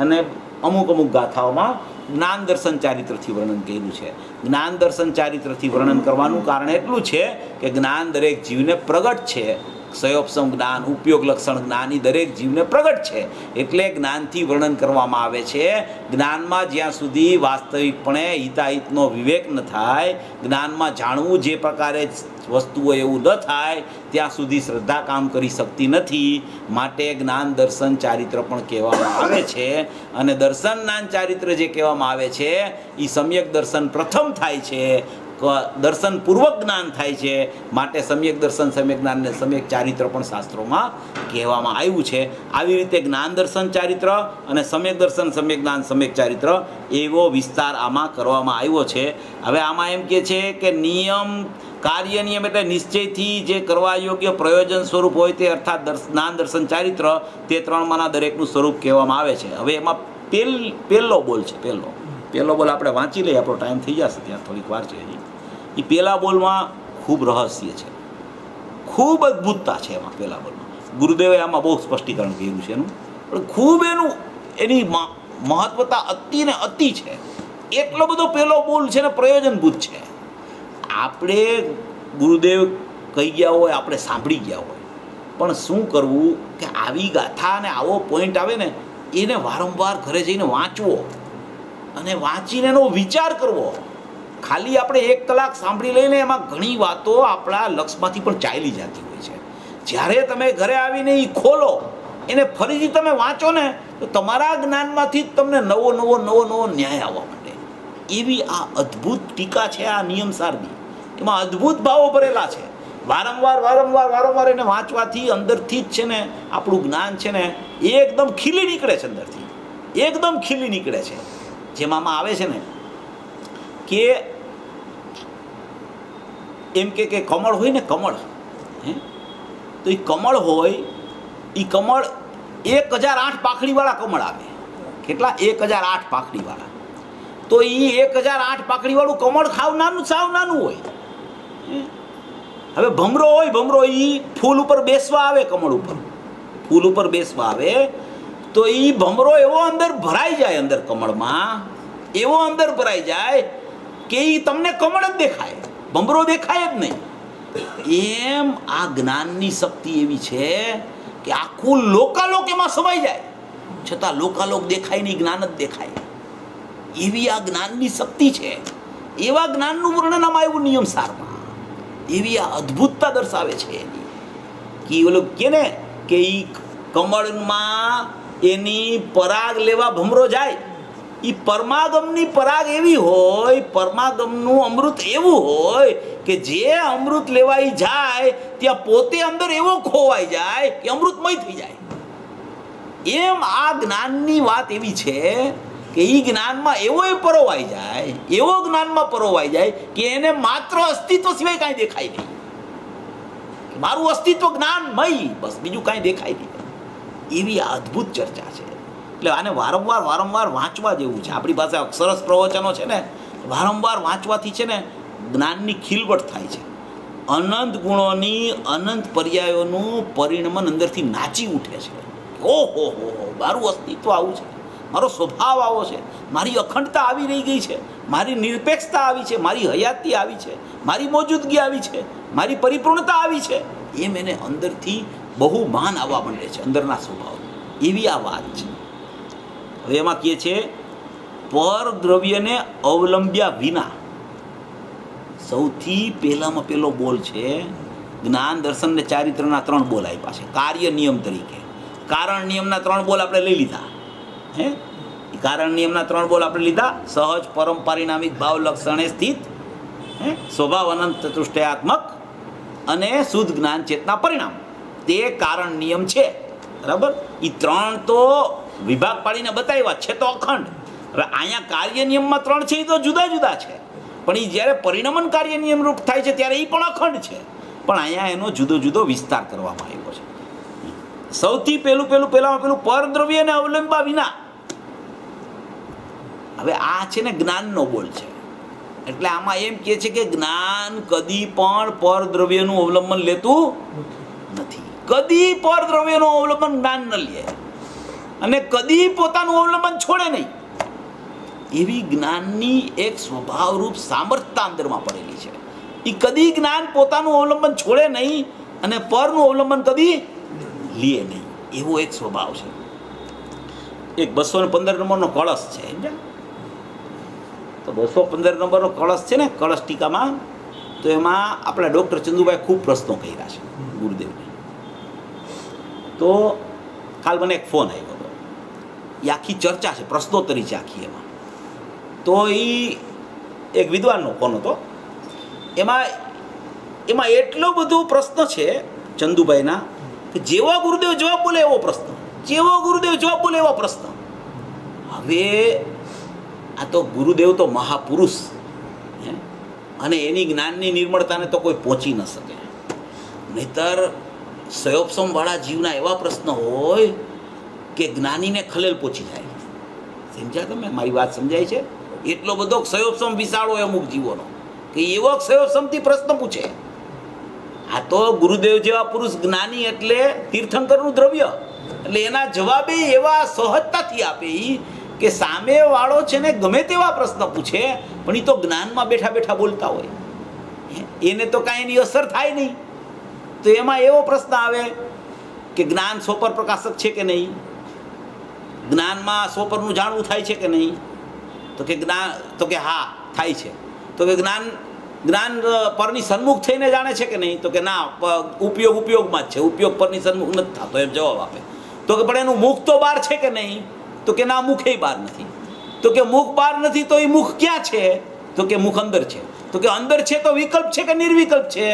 Speaker 2: અને અમુક ગાથાઓમાં જ્ઞાન, દર્શન, ચારિત્રથી વર્ણન કર્યું છે. જ્ઞાન, દર્શન, ચારિત્રથી વર્ણન કરવાનું કારણ એટલું છે કે જ્ઞાન દરેક જીવને પ્રગટ છે. ક્ષયોપસમ જ્ઞાન, ઉપયોગ લક્ષણ જ્ઞાન એ દરેક જીવને પ્રગટ છે. એટલે જ્ઞાનથી વર્ણન કરવામાં આવે છે. જ્ઞાનમાં જ્યાં સુધી વાસ્તવિકપણે હિતાહિતનો વિવેક ન થાય, જ્ઞાનમાં જાણવું જે પ્રકારે વસ્તુઓ એવું ન થાય, ત્યાં સુધી શ્રદ્ધા કામ કરી શકતી નથી. માટે જ્ઞાન, દર્શન, ચારિત્ર પણ કહેવામાં આવે છે. અને દર્શન, જ્ઞાન, ચારિત્ર જે કહેવામાં આવે છે એ સમ્યક દર્શન પ્રથમ થાય છે, દર્શન પૂર્વક જ્ઞાન થાય છે. માટે સમ્યક દર્શન, સમ્યક જ્ઞાન અને સમ્યક ચારિત્ર પણ શાસ્ત્રોમાં કહેવામાં આવ્યું છે. આવી રીતે જ્ઞાન, દર્શન, ચારિત્ર અને સમ્યક દર્શન, સમ્યક જ્ઞાન, સમ્યક ચારિત્ર એવો વિસ્તાર આમાં કરવામાં આવ્યો છે. હવે આમાં એમ કહે છે કે નિયમ, કાર્ય નિયમ એટલે નિશ્ચયથી જે કરવા યોગ્ય પ્રયોજન સ્વરૂપ હોય તે, અર્થાત જ્ઞાન, દર્શન, ચારિત્ર, તે 3માંના દરેકનું સ્વરૂપ કહેવામાં આવે છે. હવે એમાં પહેલો બોલ છે. પહેલો બોલ આપણે વાંચી લઈએ, આપણો ટાઈમ થઈ જશે, ત્યાં થોડીક વાર છે. એ પહેલા બોલમાં ખૂબ રહસ્ય છે, ખૂબ અદ્ભુતતા છે એમાં. પહેલા બોલમાં ગુરુદેવે આમાં બહુ સ્પષ્ટીકરણ કર્યું છે એનું, પણ ખૂબ એની મહત્વતા અતિ ને અતિ છે. એટલો બધો પહેલો બોલ છે ને પ્રયોજનભૂત છે. આપણે ગુરુદેવ કહી ગયા હોય, આપણે સાંભળી ગયા હોય, પણ શું કરવું કે આવી ગાથા અને આવો પોઈન્ટ આવે ને એને વારંવાર ઘરે જઈને વાંચવો અને વાંચીને એનો વિચાર કરવો. ખાલી આપણે 1 કલાક સાંભળી લઈને એમાં ઘણી વાતો આપણા લક્ષમાંથી પણ ચાલી જતી હોય છે. જ્યારે તમે ઘરે આવીને એ ખોલો, એને ફરીથી તમે વાંચો ને તો તમારા જ્ઞાનમાંથી જ તમને નવો ન્યાય આવવા માંડે. એવી આ અદ્ભુત ટીકા છે આ નિયમસારની. એમાં અદ્ભુત ભાવો ભરેલા છે. વારંવાર એને વાંચવાથી અંદરથી જ છે ને આપણું જ્ઞાન છે ને એ એકદમ ખીલી નીકળે છે અંદરથી. એકદમ ખીલી નીકળે છે. જેમ આમાં આવે છે ને કે એમ કે કમળ હોય ને, કમળ, હે, તો એ કમળ હોય, એ કમળ 1008 પાંખડીવાળા કમળ આવે. કેટલા? 1008 પાંખડીવાળા. તો એ 1008 પાંખડીવાળું કમળ સાવ નાનું હોય. હવે ભમરો હોય, ભમરો એ ફૂલ ઉપર બેસવા આવે, કમળ ઉપર ફૂલ ઉપર બેસવા આવે, તો એ ભમરો એવો અંદર ભરાઈ જાય, અંદર કમળમાં એવો અંદર ભરાઈ જાય કે એ તમને કમળ જ દેખાય, ભમરો દેખાય જ નહીં. એમ આ જ્ઞાનની શક્તિ એવી છે કે આખું લોકાલોક એમાં સમાઈ જાય, છતાં લોકાલોક દેખાય નહીં, જ્ઞાન જ દેખાય. એવી આ જ્ઞાનની શક્તિ છે. એવા જ્ઞાનનું વર્ણન આમાં આવ્યું નિયમસારમાં. એવી આ અદ્ભુતતા દર્શાવે છે એની કે ઓલો કે ને કે એ કમળમાં એની પરાગ લેવા ભમરો જાય, એ પરમાગમની પરાગ એવી હોય, પરમાગમનું અમૃત એવું હોય કે જે અમૃત લેવાઈ જાય ત્યાં પોતે અંદર એવો ખોવાઈ જાય કે અમૃતમય થઈ જાય. એમ આ જ્ઞાનની વાત એવી છે કે એ જ્ઞાનમાં એવો પરોવાઈ જાય, એવો જ્ઞાનમાં પરોવાઈ જાય કે એને માત્ર અસ્તિત્વ સિવાય કાંઈ દેખાય નહીં. મારું અસ્તિત્વ જ્ઞાનમય, બસ બીજું કાંઈ દેખાય નહીં. એવી આ અદ્ભુત ચર્ચા છે. એટલે આને વારંવાર વાંચવા જેવું છે. આપણી પાસે સરસ પ્રવચનો છે ને, વારંવાર વાંચવાથી છે ને જ્ઞાનની ખીલવટ થાય છે. અનંત ગુણોની અનંત પર્યાયોનું પરિણમન અંદરથી નાચી ઉઠે છે. ઓહો હો, મારું અસ્તિત્વ આવું છે, મારો સ્વભાવ આવો છે, મારી અખંડતા આવી રહી ગઈ છે, મારી નિરપેક્ષતા આવી છે, મારી હયાતી આવી છે, મારી મોજૂદગી આવી છે, મારી પરિપૂર્ણતા આવી છે. એમ એને અંદરથી બહુ માન આવવા માંડે છે, અંદરના સ્વભાવ. એવી આ વાત છે. હવે એમાં કહે છે પર દ્રવ્યને અવલંબ્યા વિના, સૌથી પહેલામાં પહેલો બોલ છે જ્ઞાન, દર્શન ને ચારિત્રના 3 બોલ આપ્યા છે કાર્ય નિયમ તરીકે. કારણ નિયમના 3 બોલ આપણે લઈ લીધા. હે, કારણ નિયમના 3 બોલ આપણે લીધા. સહજ પરમ પારિણામિક ભાવ લક્ષણે સ્થિત, હે, સ્વભાવ અનંત ચતુષ્ટયાત્મક અને શુદ્ધ જ્ઞાન ચેતના પરિણામ, તે કારણ નિયમ છે. બરાબર? એ 3 તો વિભાગ પાડીને બતાવ્યા છે, તો અખંડ. હવે અહીંયા કાર્ય નિયમમાં 3 છે, એ તો જુદા જુદા છે, પણ એ જ્યારે પરિણમન કાર્ય નિયમ રૂપ થાય છે ત્યારે એ પણ અખંડ છે. પણ અહીંયા એનો જુદો જુદો વિસ્તાર કરવામાં આવ્યો છે. સૌથી પહેલામાં પહેલું પરદ્રવ્યને અવલંબા વિના. હવે આ છે ને જ્ઞાનનો બોલ છે. એટલે આમાં એમ કહે છે કે જ્ઞાન કદી પણ પરદ્રવ્યનું અવલંબન લેતું નથી. કદી પરદ્રવ્યનું અવલંબન જ્ઞાન ન લે અને કદી પોતાનું અવલંબન છોડે નહીં. એવી જ્ઞાનની એક સ્વભાવરૂપ સામર્થ્યતા અંદરમાં પડેલી છે. એ કદી જ્ઞાન પોતાનું અવલંબન છોડે નહીં અને પરનું અવલંબન કદી લે નહીં. એવો એક સ્વભાવ છે. એક 215 નંબરનો કળશ છે, તો 215 નંબરનો કળશ છે ને, કળશ ટીકામાં, તો એમાં આપણા ડૉક્ટર ચંદુભાઈ ખૂબ પ્રશ્નો કર્યા છે ગુરુદેવને. તો કાલ મને એક ફોન આવ્યો હતો, એ આખી ચર્ચા છે, પ્રશ્નોત્તરી છે આખી એમાં. તો એ એક વિદ્વાનનો ફોન હતો. એમાં એટલો બધો પ્રશ્ન છે ચંદુભાઈના કે જેવો ગુરુદેવ જવાબ બોલે એવો પ્રશ્ન, જેવો ગુરુદેવ જવાબ બોલે એવો પ્રશ્ન. હવે આ તો ગુરુદેવ તો મહાપુરુષ, અને એની જ્ઞાનની નિર્મળતાને તો કોઈ પહોંચી ન શકે. નહીતર સયોપસમવાળા જીવના એવા પ્રશ્ન હોય કે જ્ઞાનીને ખલેલ પહોંચી જાય. સમજ્યા તમે? મારી વાત સમજાય છે? એટલો બધો ક્ષયોપસમ વિશાળ હોય અમુક જીવોનો કે એવો ક્ષયોપસમથી પ્રશ્ન પૂછે. આ તો ગુરુદેવ જેવા પુરુષ જ્ઞાની એટલે તીર્થંકરનું દ્રવ્ય, એટલે એના જવાબે એવા સહજતાથી આપે કે સામેવાળો છે ને ગમે તેવા પ્રશ્ન પૂછે પણ એ તો જ્ઞાનમાં બેઠા બેઠા બોલતા હોય, એને તો કાંઈ એની અસર થાય નહીં. તો એમાં એવો પ્રશ્ન આવે કે જ્ઞાન સોપર પ્રકાશક છે કે નહીં, જ્ઞાનમાં સોપરનું જાણવું થાય છે કે નહીં? તો કે જ્ઞાન, તો કે હા થાય છે. તો કે જ્ઞાન પરની સન્મુખ થઈને જાણે છે કે નહીં? તો કે ના, ઉપયોગમાં જ છે, ઉપયોગ પરની સન્મુખ નથી થતો, એમ જવાબ આપે. તો કે પણ એનું મુખ તો બહાર છે કે નહીં? તો કે ના, મુખે બહાર નથી. તો કે મુખ બહાર નથી તો એ મુખ ક્યાં છે? તો કે મુખ અંદર છે. તો કે અંદર છે તો વિકલ્પ છે કે નિર્વિકલ્પ છે?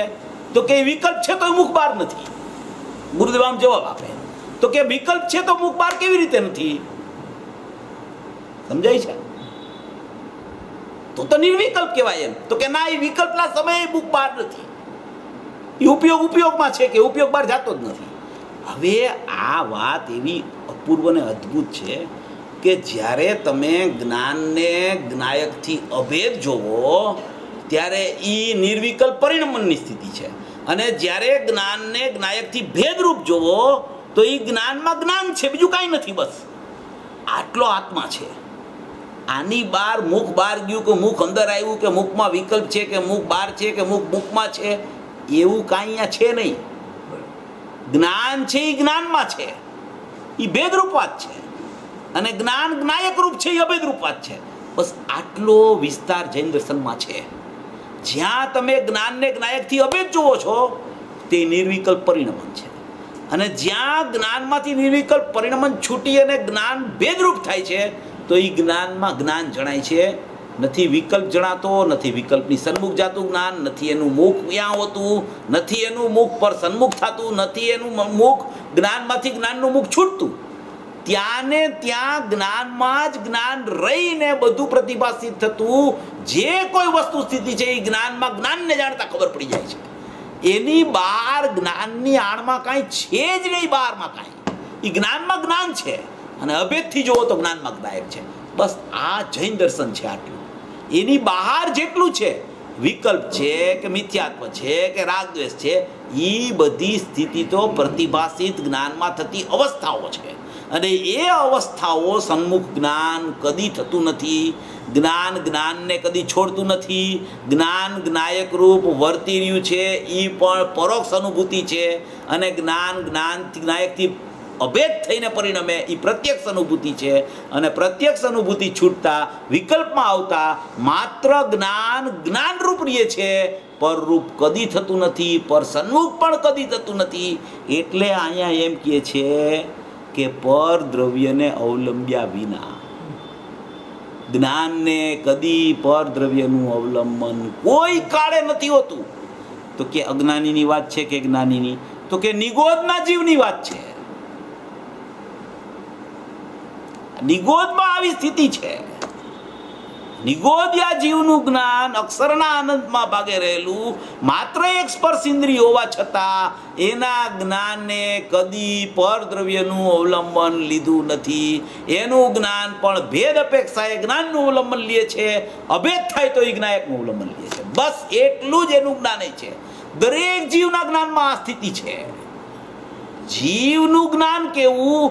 Speaker 2: તો કે વિકલ્પ છે તો એ મુખ બહાર નથી. ગુરુદેવ આમ જવાબ આપે. તો કે વિકલ્પ છે તો મુખ બહાર કેવી રીતે નથી? સમજાય છે? તો નિર્વિકલ્પ કહેવાય એમ. તો કે ના, એ વિકલ્પના સમયે બુક બહાર નથી, એ ઉપયોગમાં છે કે ઉપયોગ બહાર જતો જ નથી. હવે આ વાત એવી અપૂર્વ ને અદ્ભુત છે કે જ્યારે તમે જ્ઞાનને જ્ઞાયકથી અભેદ જોવો ત્યારે એ નિર્વિકલ્પ પરિણમનની સ્થિતિ છે, અને જ્યારે જ્ઞાનને જ્ઞાયકથી ભેદરૂપ જોવો તો એ જ્ઞાનમાં જ્ઞાન છે, બીજું કાંઈ નથી, બસ આટલો આત્મા છે. આની બહાર મુખ બહાર ગયું કે મુખ અંદર આવ્યું કે મુખમાં વિકલ્પ છે કે મુખ બહાર છે કે મુખ મુખમાં છે, એવું કાંઈ અહીંયા છે નહીં. જ્ઞાન છે એ જ્ઞાનમાં છે, એ ભેદરૂપ વાત છે, અને જ્ઞાન જ્ઞાયક રૂપ છે એ અભેદરૂપ વાત છે. બસ આટલો વિસ્તાર જૈન દર્શનમાં છે. જ્યાં તમે જ્ઞાનને જ્ઞાયકથી અભેદ જુઓ છો તે નિર્વિકલ્પ પરિણમન છે, અને જ્યાં જ્ઞાનમાંથી નિર્વિકલ્પ પરિણમન છૂટી અને જ્ઞાન ભેદરૂપ થાય છે તો એ જ્ઞાનમાં જ્ઞાન જણાય છે. નથી વિકલ્પ જણાતો, નથી વિકલ્પની સન્મુખ જાતું જ્ઞાન, નથી એનું મુખ ત્યાં હોતું, નથી એનું મુખ પર સન્મુખ થતું, નથી એનું મુખ જ્ઞાનમાંથી જ્ઞાનનું મુખ છૂટતું. ત્યાં ને ત્યાં જ્ઞાનમાં જ જ્ઞાન રહીને બધું પ્રતિભાસિત થતું. જે કોઈ વસ્તુ સ્થિતિ છે એ જ્ઞાનમાં જ્ઞાનને જાણતા ખબર પડી જાય છે. એની બહાર જ્ઞાનની આડમાં કાંઈ છે જ નહીં, બહારમાં કાંઈ. એ જ્ઞાનમાં જ્ઞાન છે, અને અભેદથી જોવો તો જ્ઞાનમાં જ્ઞાયક છે. બસ આ જૈન દર્શન છે. આટલું. એની બહાર જેટલું છે, વિકલ્પ છે કે મિથ્યાત્વ છે કે રાગદ્વેષ છે, એ બધી સ્થિતિ તો પ્રતિભાસિત જ્ઞાનમાં થતી અવસ્થાઓ છે, અને એ અવસ્થાઓ સન્મુખ જ્ઞાન કદી થતું નથી. જ્ઞાન જ્ઞાનને કદી છોડતું નથી. જ્ઞાન જ્ઞાયક રૂપ વર્તી રહ્યું છે, એ પણ પરોક્ષ અનુભૂતિ છે, અને જ્ઞાન જ્ઞાયકથી અભેદ થઈને પરિણમે એ પ્રત્યક્ષ અનુભૂતિ છે, અને પ્રત્યક્ષ અનુભૂતિ છૂટતા વિકલ્પમાં આવતા માત્ર જ્ઞાન જ્ઞાનરૂપ રહે છે, પરરૂપ કદી થતું નથી, પર સન્મુખ પણ કદી થતું નથી. એટલે અહીંયા એમ કહે છે કે પર દ્રવ્યને અવલંબ્યા વિના જ્ઞાનને કદી પર દ્રવ્યનું અવલંબન કોઈ કાળે નથી હોતું. તો કે અજ્ઞાનીની વાત છે કે જ્ઞાનીની? તો કે નિગોદના જીવની વાત છે. નિગોદમાં આવી સ્થિતિ છે. નિગોદિયા જીવનું જ્ઞાન અક્ષરના આનંદમાં ભાગે રહેલું માત્ર એક સ્પર્શ ઇન્દ્રિય હોવા છતાં એના જ્ઞાનને કદી પરદ્રવ્યનું અવલંબન લીધું નથી. એનું જ્ઞાન પણ ભેદ અપેક્ષાએ જ્ઞાનનું અવલંબન લે છે. અભેદ થાય તો એ જ્ઞાયકનું અવલંબન લે છે. બસ એટલું જ એનું જ્ઞાન છે. દરેક જીવના જ્ઞાનમાં આ સ્થિતિ છે. જીવનું જ્ઞાન કેવું?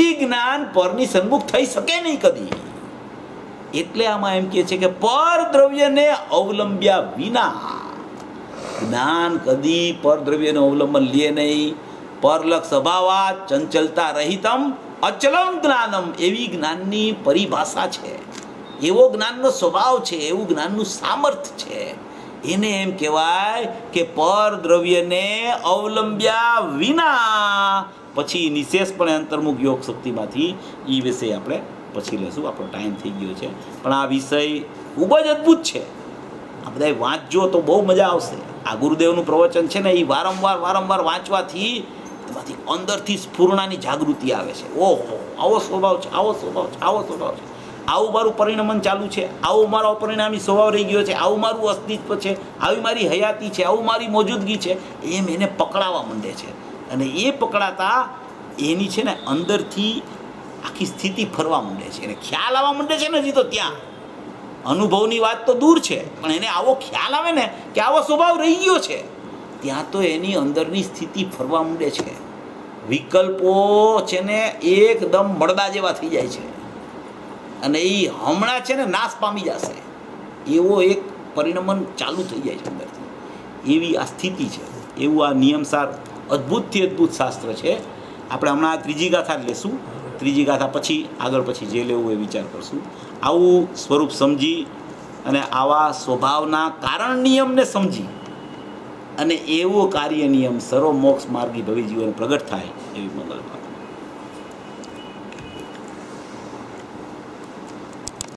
Speaker 2: એ જ્ઞાન પરની સન્મુખ થઈ શકે નહીં કદી. એટલે આમાં એમ કહે છે કે પર દ્રવ્યને અવલંબ્યા વિના જ્ઞાન કદી પર દ્રવ્યનું અવલંબન લે નહીં. પરલક્ષ સ્વભાવાત ચંચલતા રહિતમ અચલમ જ્ઞાનમ એવી જ્ઞાનની પરિભાષા છે. એવો જ્ઞાનનો સ્વભાવ છે, એવું જ્ઞાનનું સામર્થ્ય છે. એને એમ કહેવાય કે પર દ્રવ્યને અવલંબ્યા વિના. પછી નિશેષપણે અંતર્મુખ યોગ શક્તિમાંથી એ વિષય આપણે પછી લેશું. આપણો ટાઈમ થઈ ગયો છે, પણ આ વિષય ખૂબ જ અદ્ભુત છે. આ બધા વાંચજો તો બહુ મજા આવશે. આ ગુરુદેવનું પ્રવચન છે ને, એ વારંવાર વાંચવાથી એમાંથી અંદરથી સ્ફૂર્ણાની જાગૃતિ આવે છે. ઓહો, આવો સ્વભાવ છે, આવો સ્વભાવ છે, આવો સ્વભાવ છે, આવું મારું પરિણમન ચાલુ છે, આવું મારો અપરિણામી સ્વભાવ રહી ગયો છે, આવું મારું અસ્તિત્વ છે, આવી મારી હયાતી છે, આવું મારી મોજૂદગી છે, એમ એને પકડાવા માંડે છે. અને એ પકડાતા એની છે ને અંદરથી આખી સ્થિતિ ફરવા માંડે છે, એને ખ્યાલ આવવા માંડે છે ને. હજી તો ત્યાં અનુભવની વાત તો દૂર છે, પણ એને આવો ખ્યાલ આવે ને કે આવો સ્વભાવ રહી ગયો છે, ત્યાં તો એની અંદરની સ્થિતિ ફરવા માંડે છે. વિકલ્પો છે ને એકદમ મળદા જેવા થઈ જાય છે, અને એ હમણાં છે ને નાશ પામી જશે એવો એક પરિણમન ચાલુ થઈ જાય છે અંદરથી. એવી આ સ્થિતિ છે. એવું આ નિયમસાર અદ્ભુતથી અદ્ભુત શાસ્ત્ર છે. આપણે હમણાં ત્રીજી ગાથા જ લેશું. ત્રીજી ગાથા પછી આગળ પછી જે લેવું એ વિચાર કરશું. આવું સ્વરૂપ સમજી અને આવા સ્વભાવના કારણ નિયમને સમજી અને એવો કાર્ય નિયમ સર્વ મોક્ષ માર્ગી ભવિ જીવન પ્રગટ થાય એવી મંગલ ભાવના.